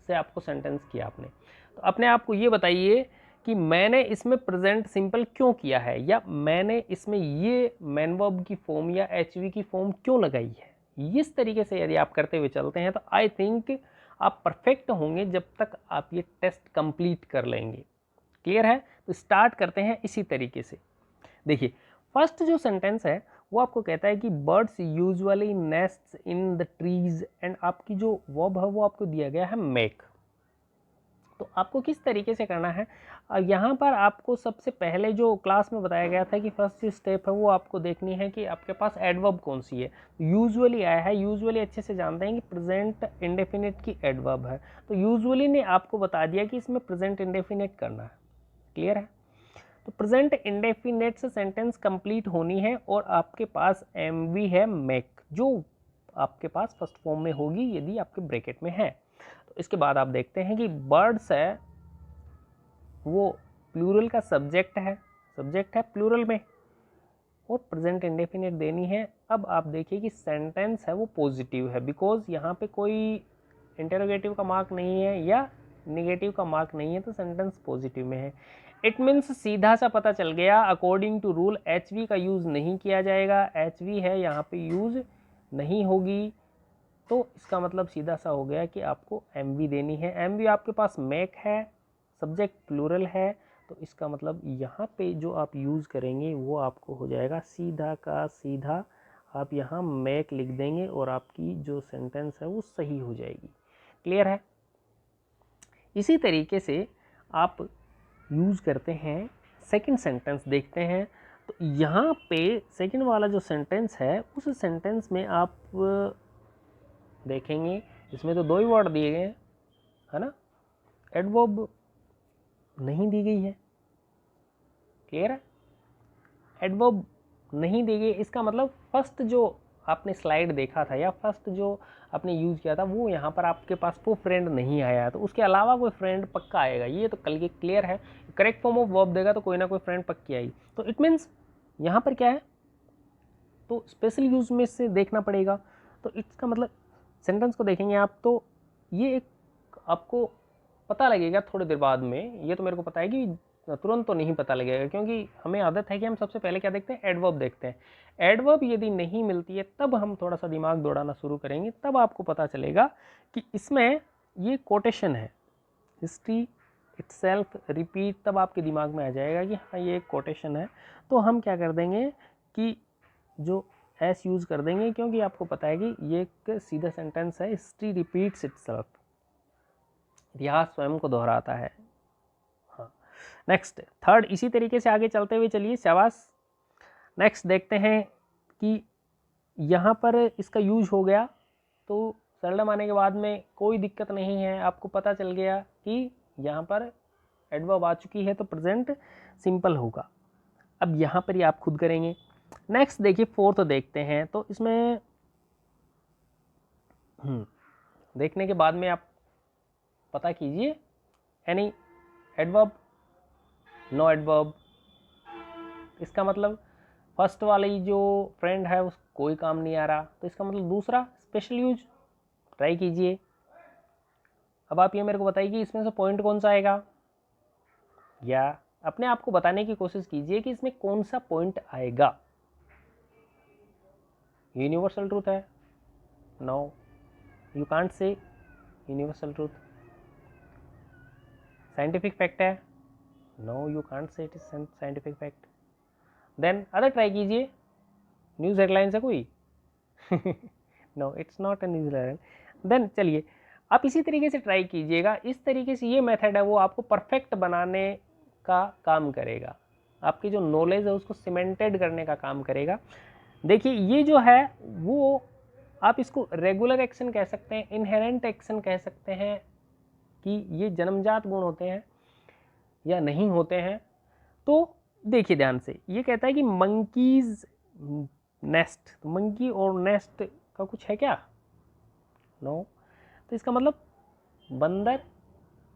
से आपको सेंटेंस किया आपने, तो अपने आप को ये बताइए कि मैंने इसमें प्रेजेंट सिंपल क्यों किया है या मैंने इसमें ये मैन वर्ब की फॉर्म या एचवी की फॉर्म क्यों लगाई है। इस तरीके से यदि आप करते हुए चलते हैं तो आई थिंक आप परफेक्ट होंगे जब तक आप ये टेस्ट कंप्लीट कर लेंगे। क्लियर है? तो स्टार्ट करते हैं इसी तरीके से। देखिए फर्स्ट जो सेंटेंस है वो आपको कहता है कि birds usually nests in the trees and आपकी जो वर्ब है वो आपको दिया गया है मेक। तो आपको किस तरीके से करना है, यहाँ पर आपको सबसे पहले जो क्लास में बताया गया था कि फर्स्ट स्टेप है वो आपको देखनी है कि आपके पास एडवर्ब कौन सी है। यूजुअली आया है, यूजुअली अच्छे से जानते हैं कि प्रेजेंट इंडेफिनिट की एडवर्ब है, तो यूजुअली ने आपको बता दिया कि इसमें प्रेजेंट इंडेफिनिट करना है। क्लियर है? तो प्रेजेंट इंडेफिनिट से सेंटेंस कंप्लीट होनी है और आपके पास एमवी है मेक, जो आपके पास फर्स्ट फॉर्म में होगी यदि आपके ब्रैकेट में है। तो इसके बाद आप देखते हैं कि बर्ड्स है वो प्लूरल का सब्जेक्ट है प्लूरल में और प्रेजेंट इंडेफिनिट देनी है। अब आप देखिए कि सेंटेंस है वो पॉजिटिव है बिकॉज यहाँ पे कोई इंटरोगेटिव का मार्क नहीं है या निगेटिव का मार्क नहीं है, तो सेंटेंस पॉजिटिव में है। इट मीन्स सीधा सा पता चल गया अकॉर्डिंग टू रूल एचवी का यूज़ नहीं किया जाएगा। एचवी है यहाँ पे यूज़ नहीं होगी, तो इसका मतलब सीधा सा हो गया कि आपको एमवी देनी है। एमवी आपके पास मेक है, सब्जेक्ट प्लूरल है, तो इसका मतलब यहाँ पे जो आप यूज़ करेंगे वो आपको हो जाएगा सीधा का सीधा आप यहाँ मेक लिख देंगे और आपकी जो सेंटेंस है वो सही हो जाएगी। क्लियर है? इसी तरीके से आप यूज़ करते हैं सेकंड सेंटेंस देखते हैं। तो यहाँ पे सेकंड वाला जो सेंटेंस है उस सेंटेंस में आप देखेंगे इसमें तो दो ही वर्ड दिए गए हैं, है ना, एडवर्ब नहीं दी गई है। क्लियर है? एडवर्ब नहीं दी गई, इसका मतलब फर्स्ट जो आपने स्लाइड देखा था या फर्स्ट जो आपने यूज़ किया था वो यहाँ पर आपके पास वो फ्रेंड नहीं आया है, तो उसके अलावा कोई फ्रेंड पक्का आएगा, ये तो कल के क्लियर है। करेक्ट फॉर्म ऑफ वर्ब देगा तो कोई ना कोई फ्रेंड पक्की आएगी। तो इट मीन्स यहाँ पर क्या है, तो स्पेशल यूज में से देखना पड़ेगा। तो इसका मतलब सेंटेंस को देखेंगे आप तो ये एक आपको पता लगेगा थोड़ी देर बाद में, ये तो मेरे को पता है कि तुरंत तो नहीं पता लगेगा, क्योंकि हमें आदत है कि हम सबसे पहले क्या देखते हैं, एडवर्ब देखते हैं। एडवर्ब यदि नहीं मिलती है तब हम थोड़ा सा दिमाग दौड़ाना शुरू करेंगे, तब आपको पता चलेगा कि इसमें ये कोटेशन है, हिस्ट्री इटसेल्फ रिपीट, तब आपके दिमाग में आ जाएगा कि हाँ ये एक कोटेशन है। तो हम क्या कर देंगे कि जो एस यूज़ कर देंगे, क्योंकि आपको पता है कि ये एक सीधा सेंटेंस है, हिस्ट्री रिपीट्स इटसेल्फ, इतिहास स्वयं को दोहराता है। हाँ, नेक्स्ट थर्ड, इसी तरीके से आगे चलते हुए चलिए, शाबाश। नेक्स्ट देखते हैं कि यहाँ पर इसका यूज हो गया, तो सेल्डम आने के बाद में कोई दिक्कत नहीं है, आपको पता चल गया कि यहाँ पर एडवर्ब आ चुकी है तो प्रेजेंट सिंपल होगा। अब यहाँ पर ही आप खुद करेंगे। नेक्स्ट देखिए फोर्थ देखते हैं, तो इसमें देखने के बाद में आप पता कीजिए, एनी एडवर्ब, नो एडवर्ब, इसका मतलब फर्स्ट वाली जो फ्रेंड है उस कोई काम नहीं आ रहा, तो इसका मतलब दूसरा स्पेशल यूज, ट्राई कीजिए। अब आप ये मेरे को बताइए कि इसमें से पॉइंट कौन सा आएगा, या अपने आप को बताने की कोशिश कीजिए कि इसमें कौन सा पॉइंट आएगा। यूनिवर्सल ट्रूथ है, no, you can't say universal truth. Scientific fact है, no you can't say it is scientific fact. Then other try कीजिए, न्यूज़ हेडलाइन है कोई no it's not a news headline. Then चलिए आप इसी तरीके से ट्राई कीजिएगा। इस तरीके से ये मेथड है वो आपको परफेक्ट बनाने का काम करेगा, आपकी जो नॉलेज है उसको सीमेंटेड करने का काम करेगा। देखिए ये जो है वो आप इसको रेगुलर एक्शन कह सकते हैं, इनहेरेंट एक्शन कह सकते हैं, कि ये जन्मजात गुण होते हैं या नहीं होते हैं। तो देखिए ध्यान से, ये कहता है कि मंकीज नेस्ट, तो मंकी और नेस्ट का कुछ है क्या, नो, तो इसका मतलब बंदर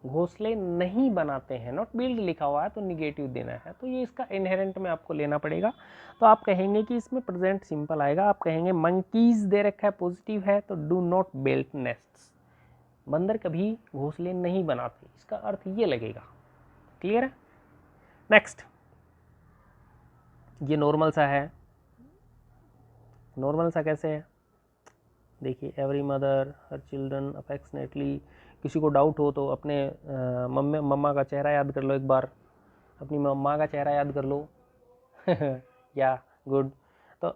घोंसले नहीं बनाते हैं, नॉट बिल्ड लिखा हुआ है तो निगेटिव देना है, तो ये इसका इनहेरेंट में आपको लेना पड़ेगा। तो आप कहेंगे कि इसमें प्रेजेंट सिंपल आएगा, आप कहेंगे मंकीज दे रखा है पॉजिटिव है तो डू नॉट बिल्ड नेस्ट्स, बंदर कभी घोंसले नहीं बनाते, इसका अर्थ ये लगेगा। क्लियर है। नेक्स्ट ये नॉर्मल सा है, नॉर्मल सा कैसे है, देखिए every mother her children affectionately, किसी को डाउट हो तो अपने मम्मा का चेहरा याद कर लो एक बार, अपनी मम्मा का चेहरा याद कर लो या गुड। तो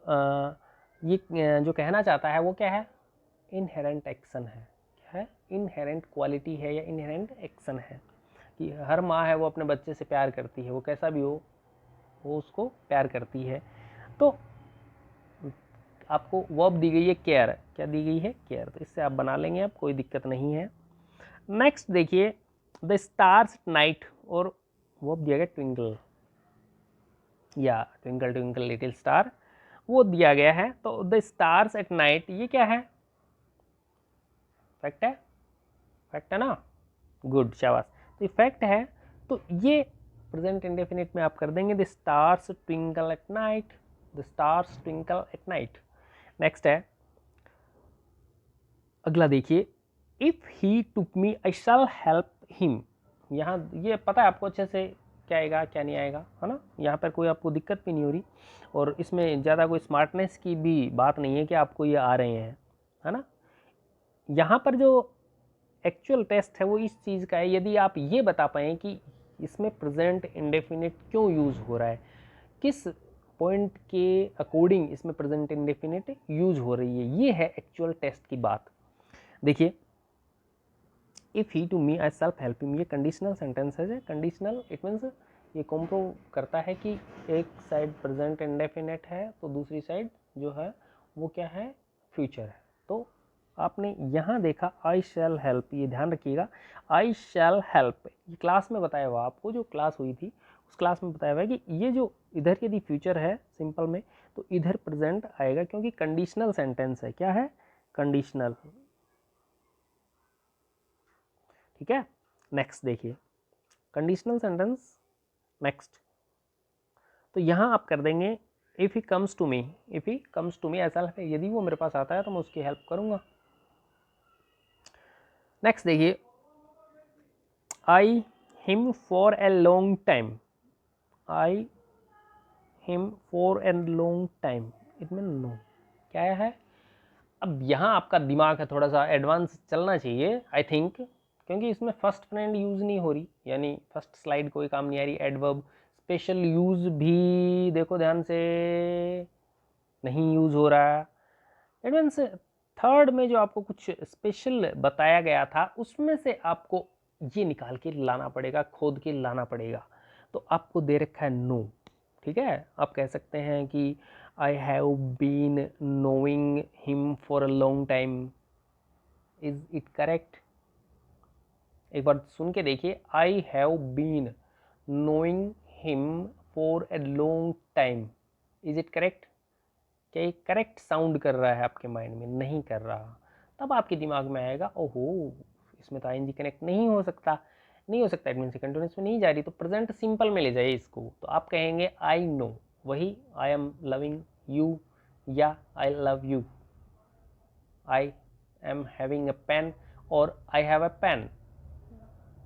ये जो कहना चाहता है वो क्या है, इनहेरेंट एक्शन है, क्या है, इनहेरेंट क्वालिटी है या इनहेरेंट एक्शन है, कि हर माँ है वो अपने बच्चे से प्यार करती है, वो कैसा भी हो वो उसको प्यार करती है। तो आपको वर्ब दी गई है केयर, क्या दी गई है, केयर, तो इससे आप बना लेंगे, अब कोई दिक्कत नहीं है। नेक्स्ट देखिए द स्टार्स एट नाइट, और वर्ब दिया गया ट्विंकल, या ट्विंकल ट्विंकल लिटिल स्टार वो दिया गया है। तो द स्टार्स एट नाइट ये क्या है, फैक्ट है, फैक्ट है ना, गुड शाबाश, तो ये फैक्ट है। तो ये प्रेजेंट इंडेफिनिट में आप कर देंगे the stars twinkle at night, the stars twinkle at night. Next है अगला देखिए, if he took me I shell help him, यहाँ ये पता है आपको अच्छे से क्या आएगा क्या नहीं आएगा, है ना, यहाँ पर कोई आपको दिक्कत भी नहीं हो रही, और इसमें ज़्यादा कोई स्मार्टनेस की भी बात नहीं है कि आपको ये आ रहे हैं, है ना। यहाँ पर जो एक्चुअल टेस्ट है वो इस चीज़ का है, यदि आप ये बता पाएँ कि इसमें प्रेजेंट इंडेफिनिट क्यों यूज़ हो रहा है, किस पॉइंट के अकॉर्डिंग इसमें प्रेजेंट इंडेफिनिट यूज हो रही है, ये है एक्चुअल टेस्ट की बात। देखिए if he to me I self help him, ये कंडीशनल सेंटेंसेज है, कंडीशनल इट मीन्स ये कॉम्प्रूव करता है कि एक साइड प्रेजेंट इंडेफिनिट है तो दूसरी साइड जो है वो क्या है, फ्यूचर है। तो आपने यहाँ देखा आई शैल हेल्प, ये ध्यान रखिएगा, आई शैल हेल्प, ये क्लास में बताया हुआ, आपको जो क्लास हुई थी उस क्लास में बताया हुआ है कि ये जो इधर यदि फ्यूचर है सिंपल में तो इधर प्रेजेंट आएगा, क्योंकि कंडीशनल सेंटेंस है, क्या है, कंडीशनल। ठीक है। नेक्स्ट देखिए कंडीशनल सेंटेंस, नेक्स्ट तो यहाँ आप कर देंगे if he comes to me, if he comes to me ऐसा है, यदि वो मेरे पास आता है तो मैं उसकी हेल्प करूँगा। नेक्स्ट देखिए I him for a long time, I him for an long time, it mean no. क्या है? अब यहाँ आपका दिमाग है थोड़ा सा एडवांस चलना चाहिए आई थिंक, क्योंकि इसमें फर्स्ट फ्रेंड यूज़ नहीं हो रही, यानी फर्स्ट स्लाइड कोई काम नहीं आ रही। एडवर्ब स्पेशल यूज़ भी देखो ध्यान से नहीं यूज़ हो रहा। इट मीन्स थर्ड में जो आपको कुछ स्पेशल बताया गया था उसमें से आपको ये निकाल के लाना पड़ेगा, खोद के लाना पड़ेगा। तो आपको दे रखा है नो, ठीक है। आप कह सकते हैं कि I have been knowing him for a long time, is it correct? एक बार सुन के देखिए, I have been knowing him for a long time, is it correct? क्या ये करेक्ट साउंड कर रहा है आपके माइंड में? नहीं कर रहा। तब आपके दिमाग में आएगा ओहो इसमें तो आईएनजी कनेक्ट नहीं हो सकता, नहीं हो सकता, इट मीन कंटिन्यूस में नहीं जा रही, तो प्रेजेंट सिंपल में ले जाइए इसको। तो आप कहेंगे आई नो, वही आई एम लविंग यू या I love you, I am having a pain और I have a pain.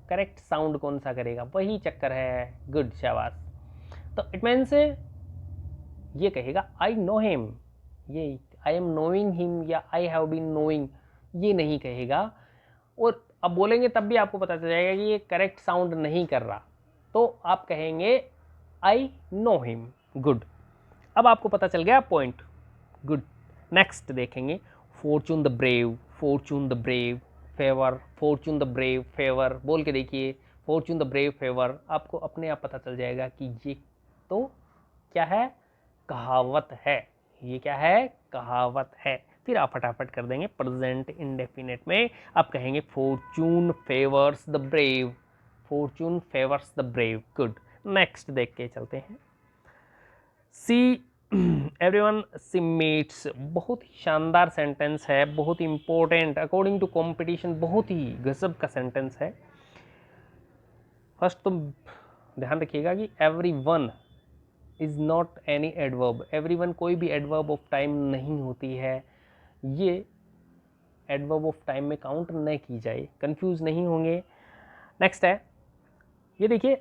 Correct sound कौन सा करेगा? वही चक्कर है। गुड, शाबाश। तो इट मीन्स ये कहेगा आई नो हिम, ये आई एम नोइंग हिम या आई हैव बीन नोइंग ये नहीं कहेगा। और अब बोलेंगे तब भी आपको पता चल जाएगा कि ये करेक्ट साउंड नहीं कर रहा, तो आप कहेंगे आई नो हिम। गुड, अब आपको पता चल गया पॉइंट। गुड, नेक्स्ट देखेंगे। Fortune the brave, Fortune the brave favour, Fortune the brave favour बोल के देखिए। फॉर्चून द ब्रेव फेवर, आपको अपने आप पता चल जाएगा कि ये तो क्या है? कहावत है। ये क्या है? कहावत है। फिर आप फटाफट कर देंगे प्रेजेंट इंडेफिनेट में, आप कहेंगे Fortune favours the brave, Fortune favours the brave. Good, next देख के चलते हैं। सी एवरीवन सी मीट्स, बहुत ही शानदार सेंटेंस है, बहुत ही इंपॉर्टेंट, अकॉर्डिंग टू कंपटीशन बहुत ही गजब का सेंटेंस है। फर्स्ट तो ध्यान रखिएगा कि everyone is not any adverb, everyone कोई भी एडवर्ब ऑफ टाइम नहीं होती है, ये एडवर्ब ऑफ टाइम में काउंट न की जाए, कंफ्यूज नहीं होंगे। नेक्स्ट है, ये देखिए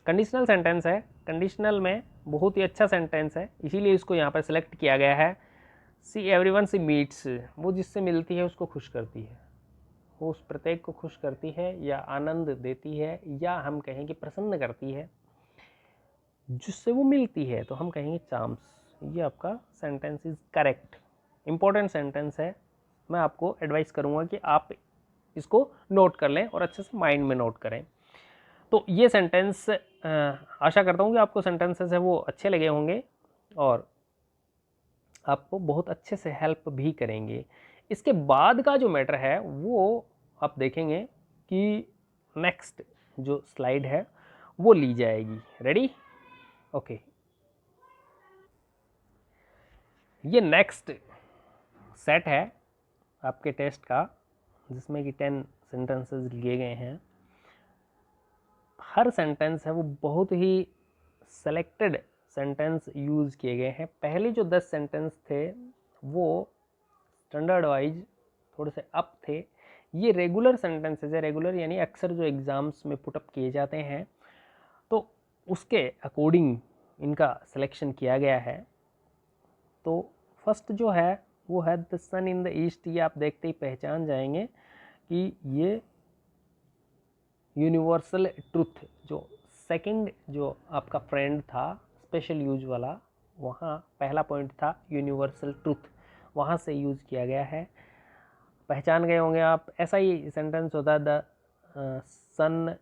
कंडीशनल सेंटेंस है, कंडीशनल में बहुत ही अच्छा सेंटेंस है, इसीलिए इसको यहाँ पर सिलेक्ट किया गया है। सी एवरीवन सी मीट्स, वो जिससे मिलती है उसको खुश करती है, वो उस प्रत्येक को खुश करती है या आनंद देती है या हम कहें कि प्रसन्न करती है जिससे वो मिलती है, तो हम कहेंगे चार्म्स। ये आपका sentence is correct, important sentence है। मैं आपको एडवाइस करूँगा कि आप इसको नोट कर लें और अच्छे से माइंड में नोट करें। तो ये सेंटेंस आशा करता हूँ कि आपको सेंटेंसेस है वो अच्छे लगे होंगे और आपको बहुत अच्छे से हेल्प भी करेंगे। इसके बाद का जो मैटर है वो आप देखेंगे कि नेक्स्ट जो स्लाइड है वो ली जाएगी। रेडी? ओके, ये नेक्स्ट सेट है आपके टेस्ट का जिसमें कि 10 सेंटेंसेस लिए गए हैं। हर सेंटेंस है वो बहुत ही सेलेक्टेड सेंटेंस यूज़ किए गए हैं। पहले जो 10 सेंटेंस थे वो स्टैंडर्ड वाइज थोड़े से अप थे, ये रेगुलर सेंटेंसेज है, रेगुलर यानी अक्सर जो एग्ज़ाम्स में पुटअप किए जाते हैं, तो उसके अकॉर्डिंग इनका सिलेक्शन किया गया है। तो फर्स्ट जो है वो है the sun in the east, ये आप देखते ही पहचान जाएंगे कि ये यूनिवर्सल ट्रुथ, जो सेकंड जो आपका फ्रेंड था स्पेशल यूज वाला, वहाँ पहला पॉइंट था यूनिवर्सल ट्रुथ, वहाँ से यूज़ किया गया है। पहचान गए होंगे आप। ऐसा ही सेंटेंस होता है the sun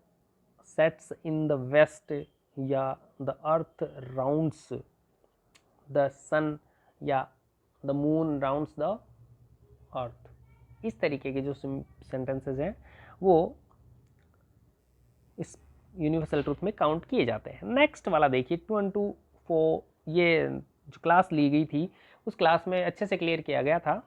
sets in the west या the earth rounds the sun या the moon rounds the earth. इस तरीके के जो सेंटेंसेस हैं वो इस यूनिवर्सल ट्रूथ में काउंट किए जाते हैं। नेक्स्ट वाला देखिए 2 and 2 4, ये जो क्लास ली गई थी उस क्लास में अच्छे से क्लियर किया गया था,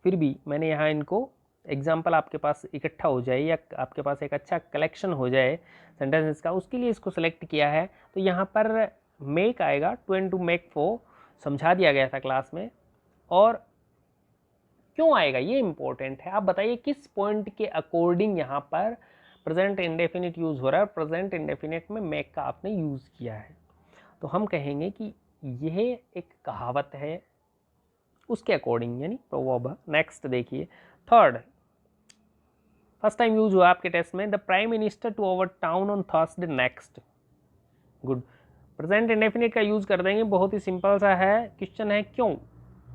फिर भी मैंने यहाँ इनको एग्जाम्पल आपके पास इकट्ठा हो जाए या आपके पास एक अच्छा कलेक्शन हो जाए सेंटेंसेस का, उसके लिए इसको सेलेक्ट किया है। तो यहाँ पर मेक आएगा, 2 and 2 मेक 4 समझा दिया गया था क्लास में। और क्यों आएगा ये इंपॉर्टेंट है। आप बताइए किस पॉइंट के अकॉर्डिंग यहाँ पर प्रेजेंट इंडेफिनिट यूज़ हो रहा है और प्रेजेंट इंडेफिनिट में मेक का आपने यूज़ किया है। तो हम कहेंगे कि यह एक कहावत है उसके अकॉर्डिंग, यानी प्रोवर्ब है। नेक्स्ट देखिए, थर्ड, फर्स्ट टाइम यूज हुआ आपके टेस्ट में, the prime minister to our town on Thursday next. Good, present indefinite का यूज कर देंगे, बहुत ही सिंपल सा है। क्वेश्चन है क्यों,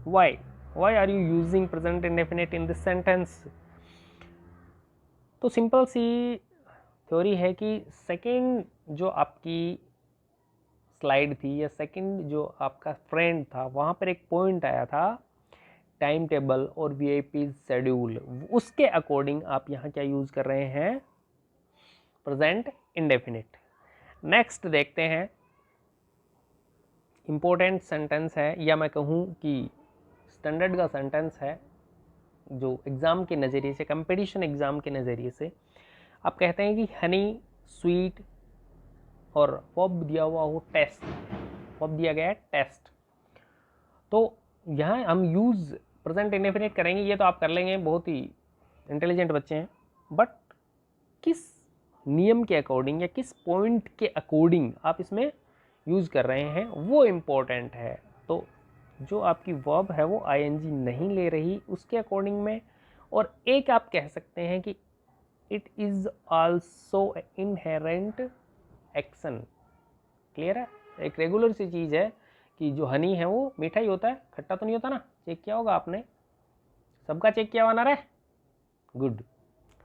why are you using present indefinite in this sentence. तो सिंपल सी थ्योरी है कि सेकंड जो आपकी स्लाइड थी या सेकंड जो आपका फ्रेंड था, वहाँ पर एक पॉइंट आया था टाइम टेबल और वीआईपी शेड्यूल, उसके अकॉर्डिंग आप यहाँ क्या यूज़ कर रहे हैं, प्रेजेंट इंडेफिनिट। नेक्स्ट देखते हैं, इम्पोर्टेंट सेंटेंस है या मैं कहूँ कि स्टैंडर्ड का सेंटेंस है, जो एग्ज़ाम के नज़रिए से, कंपटीशन एग्ज़ाम के नज़रिए से आप कहते हैं कि हनी, स्वीट और वर्ब दिया हुआ हो टेस्ट, वर्ब दिया गया है टेस्ट। तो यहाँ हम यूज़ प्रेजेंट इंडेफिनिट करेंगे, ये तो आप कर लेंगे, बहुत ही इंटेलिजेंट बच्चे हैं, बट किस नियम के अकॉर्डिंग या किस पॉइंट के अकॉर्डिंग आप इसमें यूज़ कर रहे हैं वो इम्पोर्टेंट है। तो जो आपकी वर्ब है वो आईएनजी नहीं ले रही उसके अकॉर्डिंग में, और एक आप कह सकते हैं कि it is also inherent action. Clear है, एक रेगुलर सी चीज़ है कि जो हनी है वो मीठा ही होता है, खट्टा तो नहीं होता ना, चेक किया होगा आपने, सबका चेक किया हुआ ना रहे, गुड,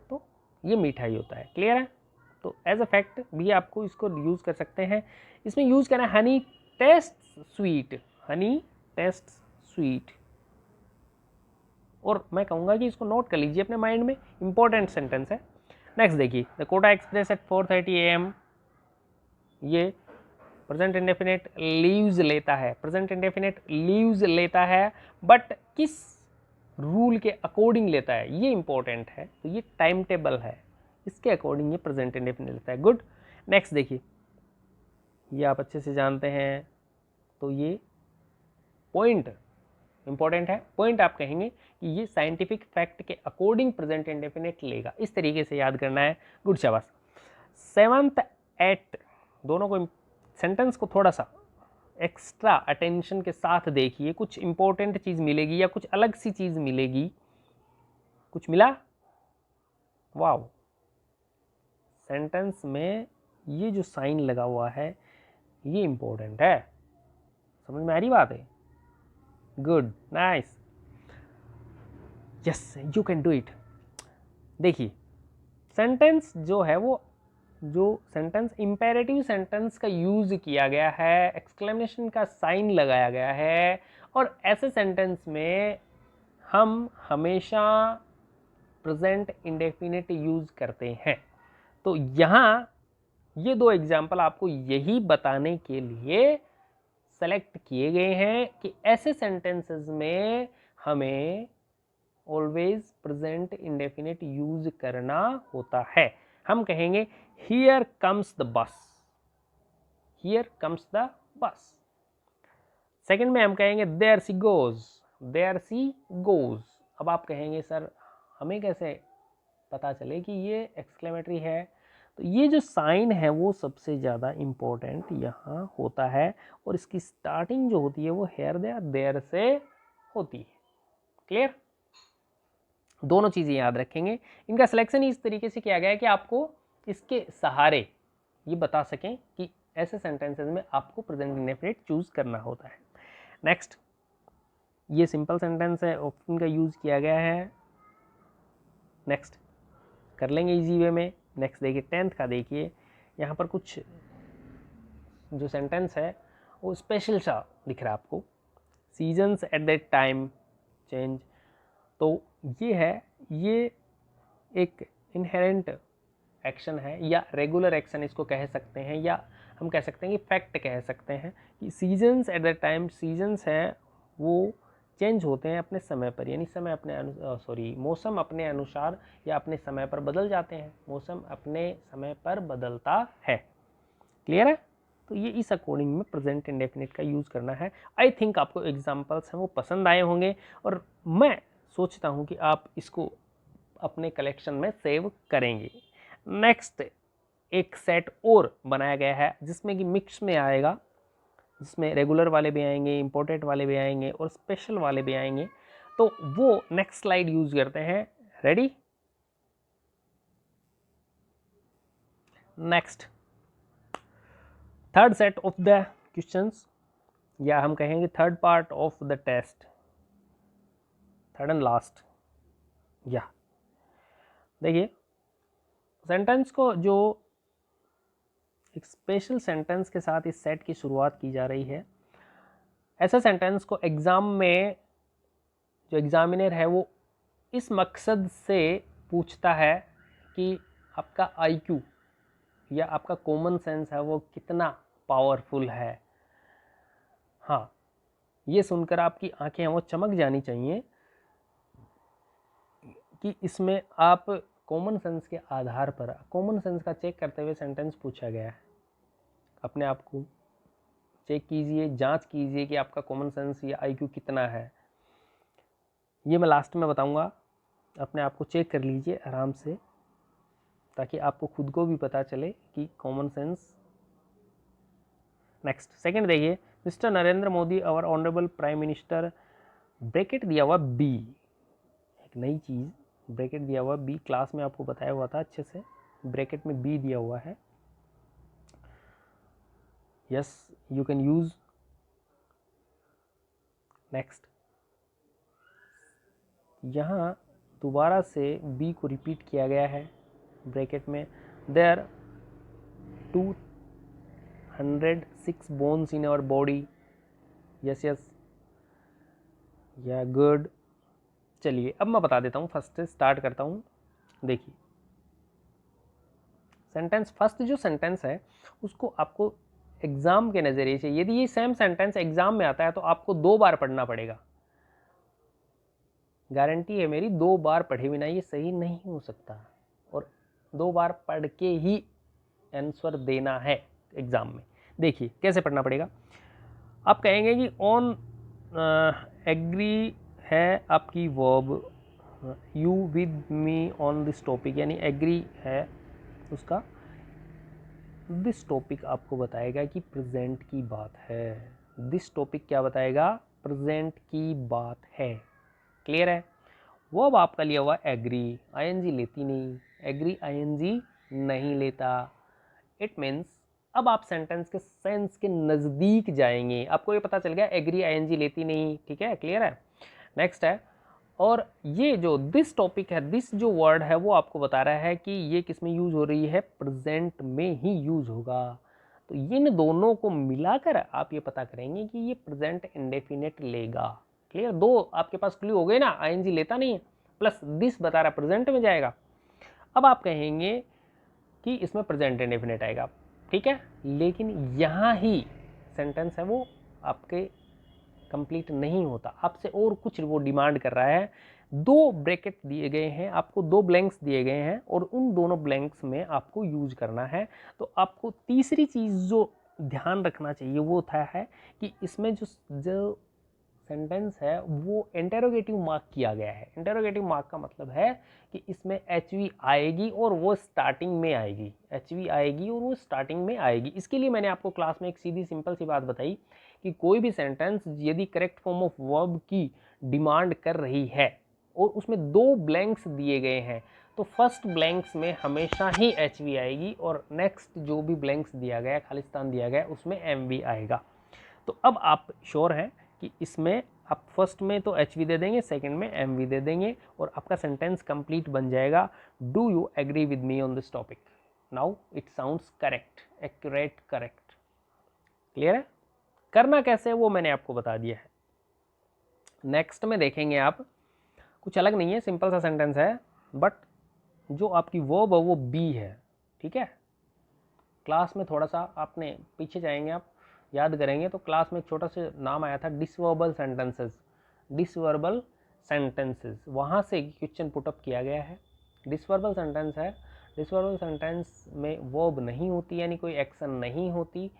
तो ये मीठा ही होता है। क्लियर है, तो एज अ फैक्ट भी आपको इसको यूज़ कर सकते हैं। इसमें यूज़ करना है Honey test sweet, Honey test sweet, और मैं कहूँगा कि इसको नोट कर लीजिए अपने माइंड में, इंपॉर्टेंट सेंटेंस है। नेक्स्ट देखिए, the Kota express at 4:30 AM, ये प्रेजेंट इंडेफिनिट लीव्स लेता है, प्रेजेंट इंडेफिनिट लीव्स लेता है, बट किस रूल के अकॉर्डिंग लेता है ये इंपॉर्टेंट है। तो ये टाइम टेबल है, इसके अकॉर्डिंग ये प्रेजेंट इंडेफिनिट लेता है। गुड, नेक्स्ट देखिए, ये आप अच्छे से जानते हैं, तो ये पॉइंट इंपॉर्टेंट है। पॉइंट आप कहेंगे कि ये साइंटिफिक फैक्ट के अकॉर्डिंग प्रेजेंट इंडेफिनिट लेगा, इस तरीके से याद करना है। गुड, शाबाश। सेवंथ एट, दोनों को सेंटेंस को थोड़ा सा एक्स्ट्रा अटेंशन के साथ देखिए, कुछ इंपॉर्टेंट चीज़ मिलेगी या कुछ अलग सी चीज़ मिलेगी। कुछ मिला, वाव, सेंटेंस में ये जो साइन लगा हुआ है ये इंपॉर्टेंट है, समझ में आ रही बात है। Good, nice, yes, you can do it. देखिए, सेंटेंस जो है वो, जो सेंटेंस इंपेरेटिव सेंटेंस का यूज किया गया है, एक्सक्लेमेशन का साइन लगाया गया है, और ऐसे सेंटेंस में हम हमेशा प्रेजेंट इंडेफिनिट यूज करते हैं। तो यहाँ ये दो एग्जाम्पल आपको यही बताने के लिए सेलेक्ट किए गए हैं कि ऐसे सेंटेंसेस में हमें ऑलवेज प्रेजेंट इंडेफिनिट यूज करना होता है। हम कहेंगे here comes the bus, here comes the bus. Second में हम कहेंगे there she goes, there she goes. अब आप कहेंगे सर हमें कैसे पता चले कि ये एक्सक्लेमेटरी है, तो ये जो साइन है वो सबसे ज़्यादा इम्पोर्टेंट यहाँ होता है, और इसकी स्टार्टिंग जो होती है वो हेयर देयर से होती है। क्लियर, दोनों चीज़ें याद रखेंगे। इनका सिलेक्शन इस तरीके से किया गया है कि आपको इसके सहारे ये बता सकें कि ऐसे सेंटेंसेस में आपको प्रेजेंट इंडेफिनिट चूज करना होता है। नेक्स्ट, ये सिंपल सेंटेंस है, ऑप्शन का यूज़ किया गया है। नेक्स्ट कर लेंगे इजी वे में। नेक्स्ट देखिए, 10th का देखिए, यहाँ पर कुछ जो सेंटेंस है वो स्पेशल सा दिख रहा है आपको, seasons at that time change. तो ये है, ये एक इनहेरेंट एक्शन है या रेगुलर एक्शन इसको कह सकते हैं, या हम कह सकते हैं कि फैक्ट कह सकते हैं कि seasons at the time, seasons हैं वो चेंज होते हैं अपने समय पर, यानी समय अपने मौसम अपने अनुसार या अपने समय पर बदल जाते हैं, मौसम अपने समय पर बदलता है। क्लियर है, तो ये इस अकॉर्डिंग में प्रेजेंट इंडेफिनिट का यूज़ करना है। आई थिंक आपको एग्जाम्पल्स हैं वो पसंद आए होंगे, और मैं सोचता हूँ कि आप इसको अपने कलेक्शन में सेव करेंगे। नेक्स्ट एक सेट और बनाया गया है जिसमें कि मिक्स में आएगा जिसमें रेगुलर वाले भी आएंगे, इम्पोर्टेंट वाले भी आएंगे और स्पेशल वाले भी आएंगे। तो वो नेक्स्ट स्लाइड यूज करते हैं। Ready? Next, third set of the questions, या हम कहेंगे third part of the test, third and last. या देखिए, सेंटेंस को जो एक स्पेशल सेंटेंस के साथ इस सेट की शुरुआत की जा रही है। ऐसे सेंटेंस को एग्जाम में जो एग्जामिनर है वो इस मकसद से पूछता है कि आपका आईक्यू या आपका कॉमन सेंस है वो कितना पावरफुल है। हाँ, ये सुनकर आपकी आंखें वो चमक जानी चाहिए कि इसमें आप कॉमन सेंस के आधार पर, कॉमन सेंस का चेक करते हुए सेंटेंस पूछा गया है। अपने आप को चेक कीजिए, जांच कीजिए कि आपका कॉमन सेंस या आईक्यू कितना है। ये मैं लास्ट में बताऊंगा, अपने आप को चेक कर लीजिए आराम से, ताकि आपको खुद को भी पता चले कि कॉमन सेंस। नेक्स्ट, सेकंड देखिए, mister Narendra Modi our honourable prime minister, bracket दिया हुआ बी, एक नई चीज़, ब्रैकेट दिया हुआ बी, क्लास में आपको बताया हुआ था अच्छे से, ब्रैकेट में बी दिया हुआ है। Yes, you can use. Next, यहाँ दोबारा से बी को रिपीट किया गया है ब्रैकेट में। There 206 bones in our body. Yes yes, yeah good. चलिए अब मैं बता देता हूँ, फर्स्ट से स्टार्ट करता हूँ। देखिए, सेंटेंस, फर्स्ट जो सेंटेंस है उसको आपको एग्जाम के नज़रिए से, यदि ये सेम सेंटेंस एग्जाम में आता है तो आपको 2 बार पढ़ना पड़ेगा। गारंटी है मेरी, 2 बार पढ़े बिना ये सही नहीं हो सकता, और 2 बार पढ़ के ही आंसर देना है एग्जाम में। देखिए कैसे पढ़ना पड़ेगा। आप कहेंगे कि ऑन एग्री है आपकी verb, you with me on this topic, यानी एग्री है उसका दिस टॉपिक आपको बताएगा कि प्रेजेंट की बात है। दिस टॉपिक क्या बताएगा? प्रेजेंट की बात है। क्लियर है? वो अब आपका लिया हुआ एग्री, आईएनजी लेती नहीं, एग्री आईएनजी नहीं लेता। इट मीन्स अब आप सेंटेंस के सेंस के नज़दीक जाएंगे। आपको ये पता चल गया एग्री आईएनजी लेती नहीं, ठीक है, क्लियर है। नेक्स्ट है, और ये जो दिस टॉपिक है, दिस जो वर्ड है वो आपको बता रहा है कि ये किस में यूज हो रही है, प्रेजेंट में ही यूज होगा। तो इन दोनों को मिलाकर आप ये पता करेंगे कि ये प्रेजेंट इंडेफिनेट लेगा। क्लियर? 2 आपके पास क्लू हो गए ना, आईएनजी लेता नहीं है, प्लस दिस बता रहा है प्रेजेंट में जाएगा। अब आप कहेंगे कि इसमें प्रेजेंट इंडेफिनेट आएगा, ठीक है, लेकिन यहाँ ही सेंटेंस है वो आपके कंप्लीट नहीं होता, आपसे और कुछ वो डिमांड कर रहा है। 2 ब्रैकेट दिए गए हैं आपको, 2 ब्लैंक्स दिए गए हैं, और उन दोनों ब्लैंक्स में आपको यूज करना है। तो आपको तीसरी चीज़ जो ध्यान रखना चाहिए वो था है कि इसमें जो सेंटेंस है वो इंटेरोगेटिव मार्क किया गया है। इंटेरोगेटिव मार्क का मतलब है कि इसमें एचवी आएगी और वो स्टार्टिंग में आएगी, एचवी आएगी और वो स्टार्टिंग में आएगी। इसके लिए मैंने आपको क्लास में एक सीधी सिंपल सी बात बताई कि कोई भी सेंटेंस यदि करेक्ट फॉर्म ऑफ वर्ब की डिमांड कर रही है और उसमें 2 ब्लैंक्स दिए गए हैं, तो फर्स्ट ब्लैंक्स में हमेशा ही एचवी आएगी, और नेक्स्ट जो भी ब्लैंक्स दिया गया, खालिस्तान दिया गया, उसमें एमवी आएगा। तो अब आप श्योर हैं कि इसमें आप फर्स्ट में तो एच वी दे देंगे, सेकंड में एम वी दे देंगे, और आपका सेंटेंस कंप्लीट बन जाएगा। Do you agree with me on this topic? Now it sounds correct, accurate, correct. Clear है? करना कैसे वो मैंने आपको बता दिया है। नेक्स्ट में देखेंगे आप, कुछ अलग नहीं है, सिंपल सा सेंटेंस है, बट जो आपकी वर्ब है वो बी है, ठीक है। क्लास में थोड़ा सा आपने पीछे जाएंगे, आप याद करेंगे तो क्लास में एक छोटा सा नाम आया था डिसवर्बल सेंटेंसेस, डिसवर्बल सेंटेंसेस, वहाँ से क्वेश्चन पुटअप किया गया है। डिसवर्बल सेंटेंस है, डिसवर्बल सेंटेंस में वर्ब नहीं होती, यानी कोई एक्शन नहीं होती।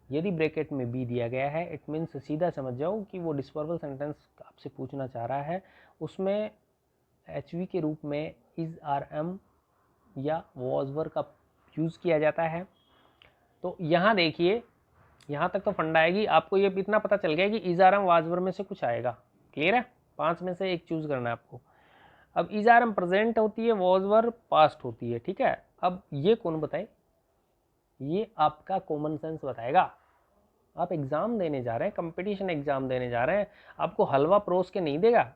यदि ब्रैकेट में बी दिया गया है, इट मीन्स सीधा समझ जाओ कि वो डिसवर्बल सेंटेंस आपसे पूछना चाह रहा है। उसमें एच वी के रूप में इज, आर, एम या वॉज वर का यूज़ किया जाता है। तो यहाँ देखिए यहाँ तक तो फंडा आएगी। आपको ये इतना पता चल गया कि इजारम वाजवर में से कुछ आएगा। क्लियर है? 5 में से एक चूज करना है आपको। अब इजारम प्रेजेंट होती है, वाजवर पास्ट होती है। ठीक है, अब ये कौन बताए? ये आपका कॉमन सेंस बताएगा। आप एग्जाम देने जा रहे हैं, कंपटीशन एग्जाम देने जा रहे हैं, आपको हलवा परोस के नहीं देगा।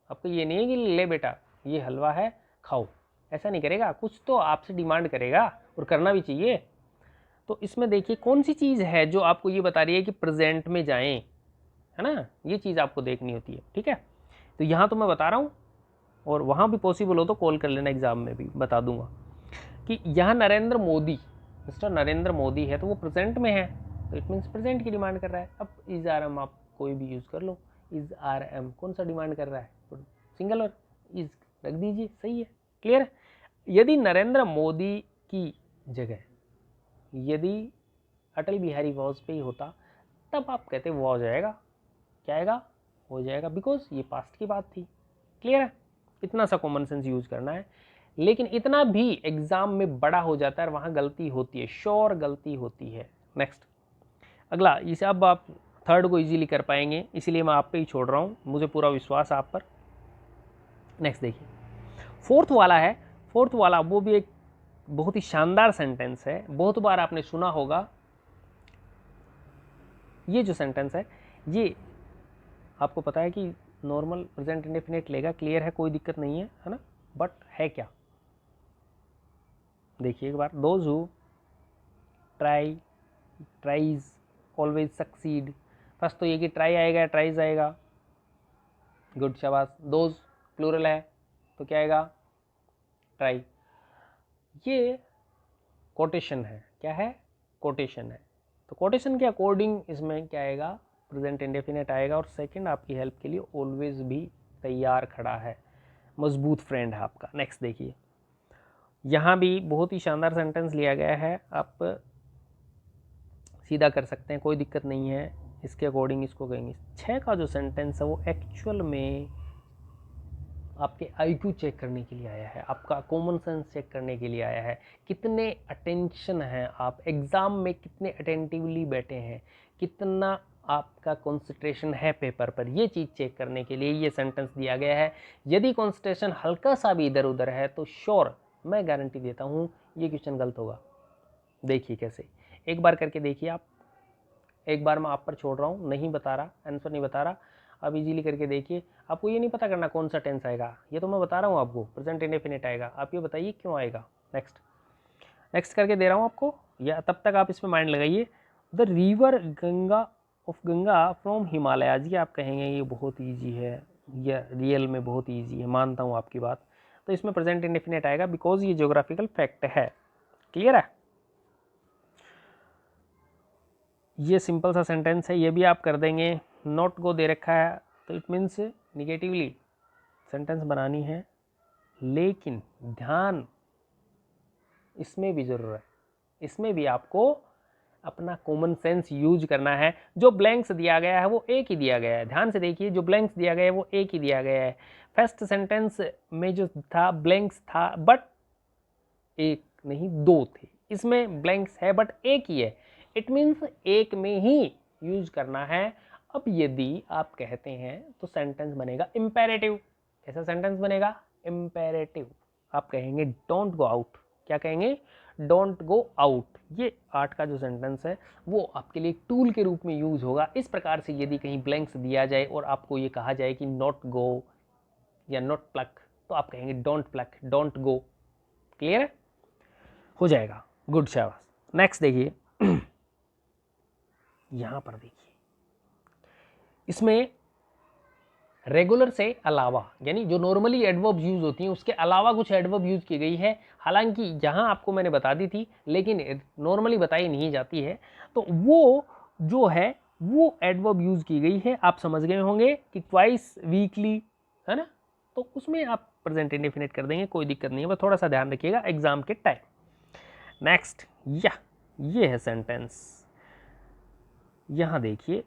आपको ये नहीं है कि ले बेटा ये हलवा है खाओ, ऐसा नहीं करेगा। कुछ तो आपसे डिमांड करेगा और करना भी चाहिए। तो इसमें देखिए कौन सी चीज़ है जो आपको ये बता रही है कि प्रेजेंट में जाएं, है ना? ये चीज़ आपको देखनी होती है। ठीक है, तो यहाँ तो मैं बता रहा हूँ, और वहाँ भी पॉसिबल हो तो कॉल कर लेना, एग्जाम में भी बता दूंगा कि यहाँ नरेंद्र मोदी, मिस्टर नरेंद्र मोदी है तो वो प्रेजेंट में है, तो इट मीन्स प्रेजेंट की डिमांड कर रहा है। अब इज आर एम आप कोई भी यूज़ कर लो। इज आर एम कौन सा डिमांड कर रहा है? तो सिंगल और इज रख दीजिए, सही है। क्लियर है? यदि नरेंद्र मोदी की जगह यदि अटल बिहारी वाजपेयी होता तब आप कहते वो हो जाएगा। क्या आएगा? हो जाएगा, बिकॉज ये पास्ट की बात थी। क्लियर है? इतना सा कॉमन सेंस यूज करना है। लेकिन इतना भी एग्जाम में बड़ा हो जाता है और वहां गलती होती है, श्योर गलती होती है। नेक्स्ट, अगला, इसे अब आप थर्ड को इजीली कर पाएंगे, इसीलिए मैं आप पे ही छोड़ रहा हूं, मुझे पूरा विश्वास है आप पर। नेक्स्ट देखिए, फोर्थ वाला है। फोर्थ वाला वो भी एक बहुत ही शानदार सेंटेंस है, बहुत बार आपने सुना होगा। ये जो सेंटेंस है ये आपको पता है कि नॉर्मल प्रेजेंट इंडेफिनिट लेगा। क्लियर है? कोई दिक्कत नहीं है ना? बट है क्या, देखिए एक बार। Those who tries always succeed. First तो ये कि ट्राई आएगा, ट्राइज आएगा। गुड, शाबाश। दोज प्लूरल है तो क्या आएगा? ट्राई। ये कोटेशन है। क्या है? कोटेशन है। तो कोटेशन के अकॉर्डिंग इसमें क्या आएगा? प्रेजेंट इंडेफिनिट आएगा। और सेकंड आपकी हेल्प के लिए ऑलवेज भी तैयार खड़ा है, मजबूत फ्रेंड है आपका। नेक्स्ट देखिए, यहाँ भी बहुत ही शानदार सेंटेंस लिया गया है, आप सीधा कर सकते हैं, कोई दिक्कत नहीं है। इसके अकॉर्डिंग इसको कहेंगे। 6 का जो सेंटेंस है वो एक्चुअल में आपके आईक्यू चेक करने के लिए आया है, आपका कॉमन सेंस चेक करने के लिए आया है। कितने अटेंशन है आप एग्जाम में, कितने अटेंटिवली बैठे हैं, कितना आपका कंसंट्रेशन है पेपर पर, ये चीज़ चेक करने के लिए ये सेंटेंस दिया गया है। यदि कंसंट्रेशन हल्का सा भी इधर उधर है तो श्योर मैं गारंटी देता हूँ ये क्वेश्चन गलत होगा। देखिए कैसे, एक बार करके देखिए आप। एक बार मैं आप पर छोड़ रहा हूँ, नहीं बता रहा, आंसर नहीं बता रहा। अब इजीली करके देखिए। आपको ये नहीं पता करना कौन सा टेंस आएगा, ये तो मैं बता रहा हूँ आपको, प्रेजेंट इंडेफिनिट आएगा। आप ये बताइए क्यों आएगा। नेक्स्ट, नेक्स्ट करके दे रहा हूँ आपको, या तब तक आप इसमें माइंड लगाइए। The river Ganga of Ganga from Himalayas. ये आप कहेंगे ये बहुत ईजी है, या रियल में बहुत ईजी है, मानता हूँ आपकी बात। तो इसमें प्रेजेंट इंडेफिनिट आएगा बिकॉज ये ज्योग्राफिकल फैक्ट है। क्लियर है? ये सिंपल सा सेंटेंस है, ये भी आप कर देंगे। नॉट गो दे रखा है तो इट मीन्स निगेटिवली सेंटेंस बनानी है, लेकिन ध्यान इसमें भी जरूर है, इसमें भी आपको अपना कॉमन सेंस यूज करना है। जो ब्लैंक्स दिया गया है वो एक ही दिया गया है, ध्यान से देखिए। जो ब्लैंक्स दिया गया है वो एक ही दिया गया है। फर्स्ट सेंटेंस में जो था ब्लैंक्स था, बट एक नहीं दो थे। इसमें ब्लैंक्स है बट एक ही है, इट मीन्स एक में ही यूज करना है। अब यदि आप कहते हैं तो सेंटेंस बनेगा इंपेरेटिव। कैसा सेंटेंस बनेगा? इंपेरेटिव। आप कहेंगे डोंट गो आउट। क्या कहेंगे? Don't go out. ये 8 का जो सेंटेंस है वो आपके लिए टूल के रूप में यूज होगा। इस प्रकार से यदि कहीं ब्लैंक्स दिया जाए और आपको ये कहा जाए कि नॉट गो या नॉट प्लक, तो आप कहेंगे don't pluck, don't go. Clear है? हो जाएगा। गुड, शाबाश। नेक्स्ट देखिए, यहां पर देखिए, इसमें रेगुलर से अलावा, यानी जो नॉर्मली एडवर्ब्स यूज होती हैं उसके अलावा कुछ एडवर्ब यूज की गई है। हालांकि यहाँ आपको मैंने बता दी थी, लेकिन नॉर्मली बताई नहीं जाती है। तो वो जो है वो एडवर्ब यूज की गई है। आप समझ गए होंगे कि ट्वाइस वीकली, है ना? तो उसमें आप प्रेजेंट इंडेफिनिट कर देंगे, कोई दिक्कत नहीं है, बस थोड़ा सा ध्यान रखिएगा एग्जाम के टाइम। नेक्स्ट, ये है सेंटेंस। यहां देखिए,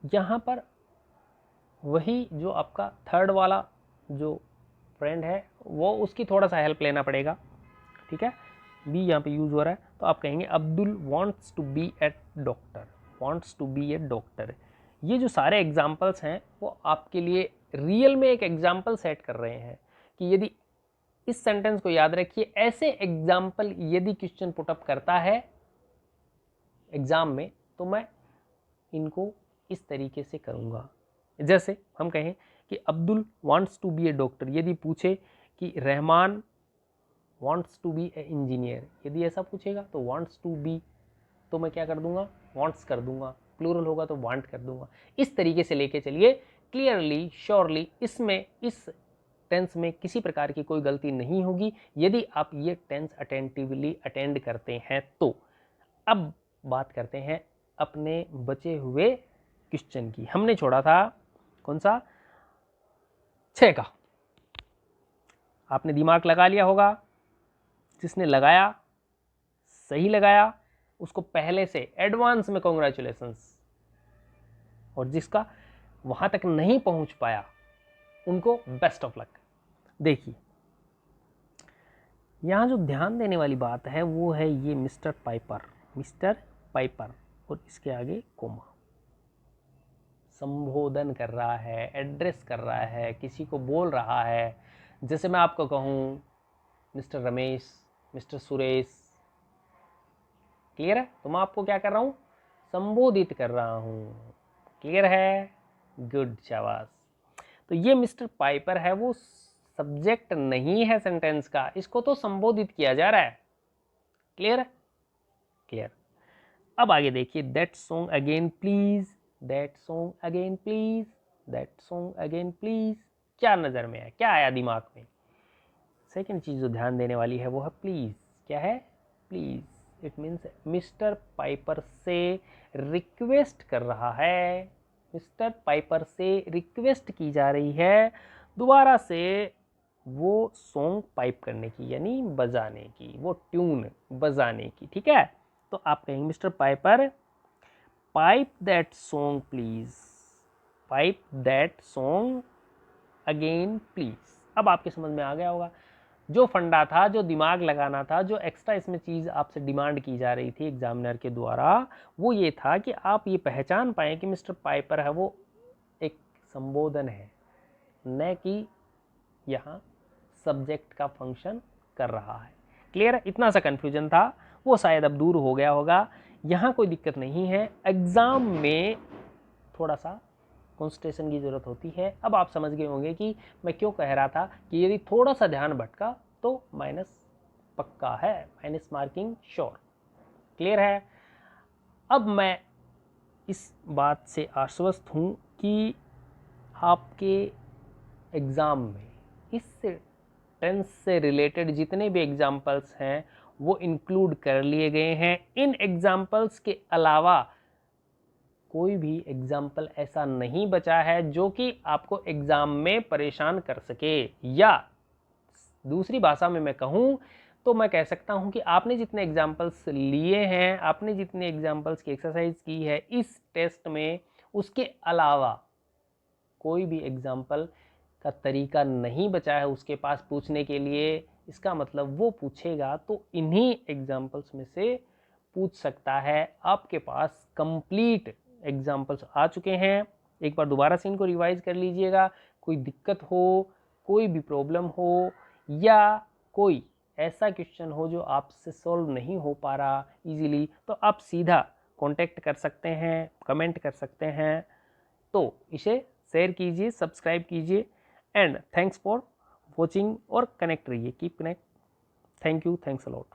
यहां पर वही जो आपका थर्ड वाला जो फ्रेंड है वो, उसकी थोड़ा सा हेल्प लेना पड़ेगा। ठीक है? बी यहाँ पे यूज हो रहा है, तो आप कहेंगे Abdul wants to be a doctor, wants to be a doctor. ये जो सारे एग्जाम्पल्स हैं वो आपके लिए रियल में एक एग्जाम्पल सेट कर रहे हैं कि यदि इस सेंटेंस को याद रखिए, ऐसे एग्जाम्पल यदि क्वेश्चन पुटअप करता है एग्जाम में तो मैं इनको इस तरीके से करूंगा। जैसे हम कहें कि Abdul wants to be a doctor, यदि पूछे कि Rahman wants to be a engineer, यदि ऐसा पूछेगा तो वांट्स टू बी तो मैं क्या कर दूंगा, वांट्स कर दूंगा, प्लूरल होगा तो वांट कर दूंगा। इस तरीके से लेके चलिए, क्लियरली श्योरली इसमें इस टेंस में किसी प्रकार की कोई गलती नहीं होगी यदि आप ये टेंस अटेंटिवली अटेंड करते हैं तो। अब बात करते हैं अपने बचे हुए क्वेश्चन की। हमने छोड़ा था कौन सा, 6 का। आपने दिमाग लगा लिया होगा, जिसने लगाया सही लगाया उसको पहले से एडवांस में कॉन्ग्रेचुलेशंस, और जिसका वहां तक नहीं पहुंच पाया उनको बेस्ट ऑफ लक। देखिए यहां जो ध्यान देने वाली बात है वो है ये मिस्टर पाइपर, मिस्टर पाइपर, और इसके आगे कोमा। संबोधन कर रहा है, एड्रेस कर रहा है, किसी को बोल रहा है। जैसे मैं आपको कहूं mister Ramesh, mister Suresh, clear है? तो मैं आपको क्या कर रहा हूं, संबोधित कर रहा हूं। क्लियर है? गुड, शाबाश। तो ये मिस्टर पाइपर है, वो सब्जेक्ट नहीं है सेंटेंस का, इसको तो संबोधित किया जा रहा है। क्लियर है? क्लियर। अब आगे देखिए, that song again please, that song again please, that song again please. क्या नजर में है, क्या आया दिमाग में? सेकंड चीज जो ध्यान देने वाली है वो है प्लीज। क्या है? Please. It means mister Piper से रिक्वेस्ट कर रहा है, मिस्टर पाइपर से रिक्वेस्ट की जा रही है दोबारा से वो सॉन्ग पाइप करने की, यानी बजाने की, वो ट्यून बजाने की। ठीक है? तो आप कहेंगे mister Piper pipe that song please, pipe that song again please. अब आपके समझ में आ गया होगा जो फंडा था, जो दिमाग लगाना था, जो एक्स्ट्रा इसमें चीज़ आपसे डिमांड की जा रही थी एग्जामिनर के द्वारा, वो ये था कि आप ये पहचान पाएँ कि मिस्टर पाइपर है वो एक संबोधन है, न कि यहाँ सब्जेक्ट का फंक्शन कर रहा है। क्लियर है? इतना सा कन्फ्यूजन था, वो शायद अब दूर हो गया होगा। यहाँ कोई दिक्कत नहीं है, एग्ज़ाम में थोड़ा सा कंसंट्रेशन की ज़रूरत होती है। अब आप समझ गए होंगे कि मैं क्यों कह रहा था कि यदि थोड़ा सा ध्यान भटका तो माइनस पक्का है, माइनस मार्किंग श्योर। क्लियर है? अब मैं इस बात से आश्वस्त हूँ कि आपके एग्ज़ाम में इस टेंस से रिलेटेड जितने भी एग्जाम्पल्स हैं वो इंक्लूड कर लिए गए हैं। इन एग्जाम्पल्स के अलावा कोई भी एग्जाम्पल ऐसा नहीं बचा है जो कि आपको एग्जाम में परेशान कर सके, या दूसरी भाषा में मैं कहूँ तो मैं कह सकता हूँ कि आपने जितने एग्जाम्पल्स लिए हैं, आपने जितने एग्जाम्पल्स की एक्सरसाइज की है इस टेस्ट में, उसके अलावा कोई भी एग्जाम्पल का तरीका नहीं बचा है उसके पास पूछने के लिए। इसका मतलब वो पूछेगा तो इन्हीं एग्जाम्पल्स में से पूछ सकता है। आपके पास कंप्लीट एग्जाम्पल्स आ चुके हैं, एक बार दोबारा से इनको रिवाइज कर लीजिएगा। कोई दिक्कत हो, कोई भी प्रॉब्लम हो, या कोई ऐसा क्वेश्चन हो जो आपसे सॉल्व नहीं हो पा रहा इजीली, तो आप सीधा कांटेक्ट कर सकते हैं, कमेंट कर सकते हैं। तो इसे शेयर कीजिए, सब्सक्राइब कीजिए, एंड थैंक्स फॉर वॉचिंग, और कनेक्ट रहिए, keep connect. Thank you, thanks a lot.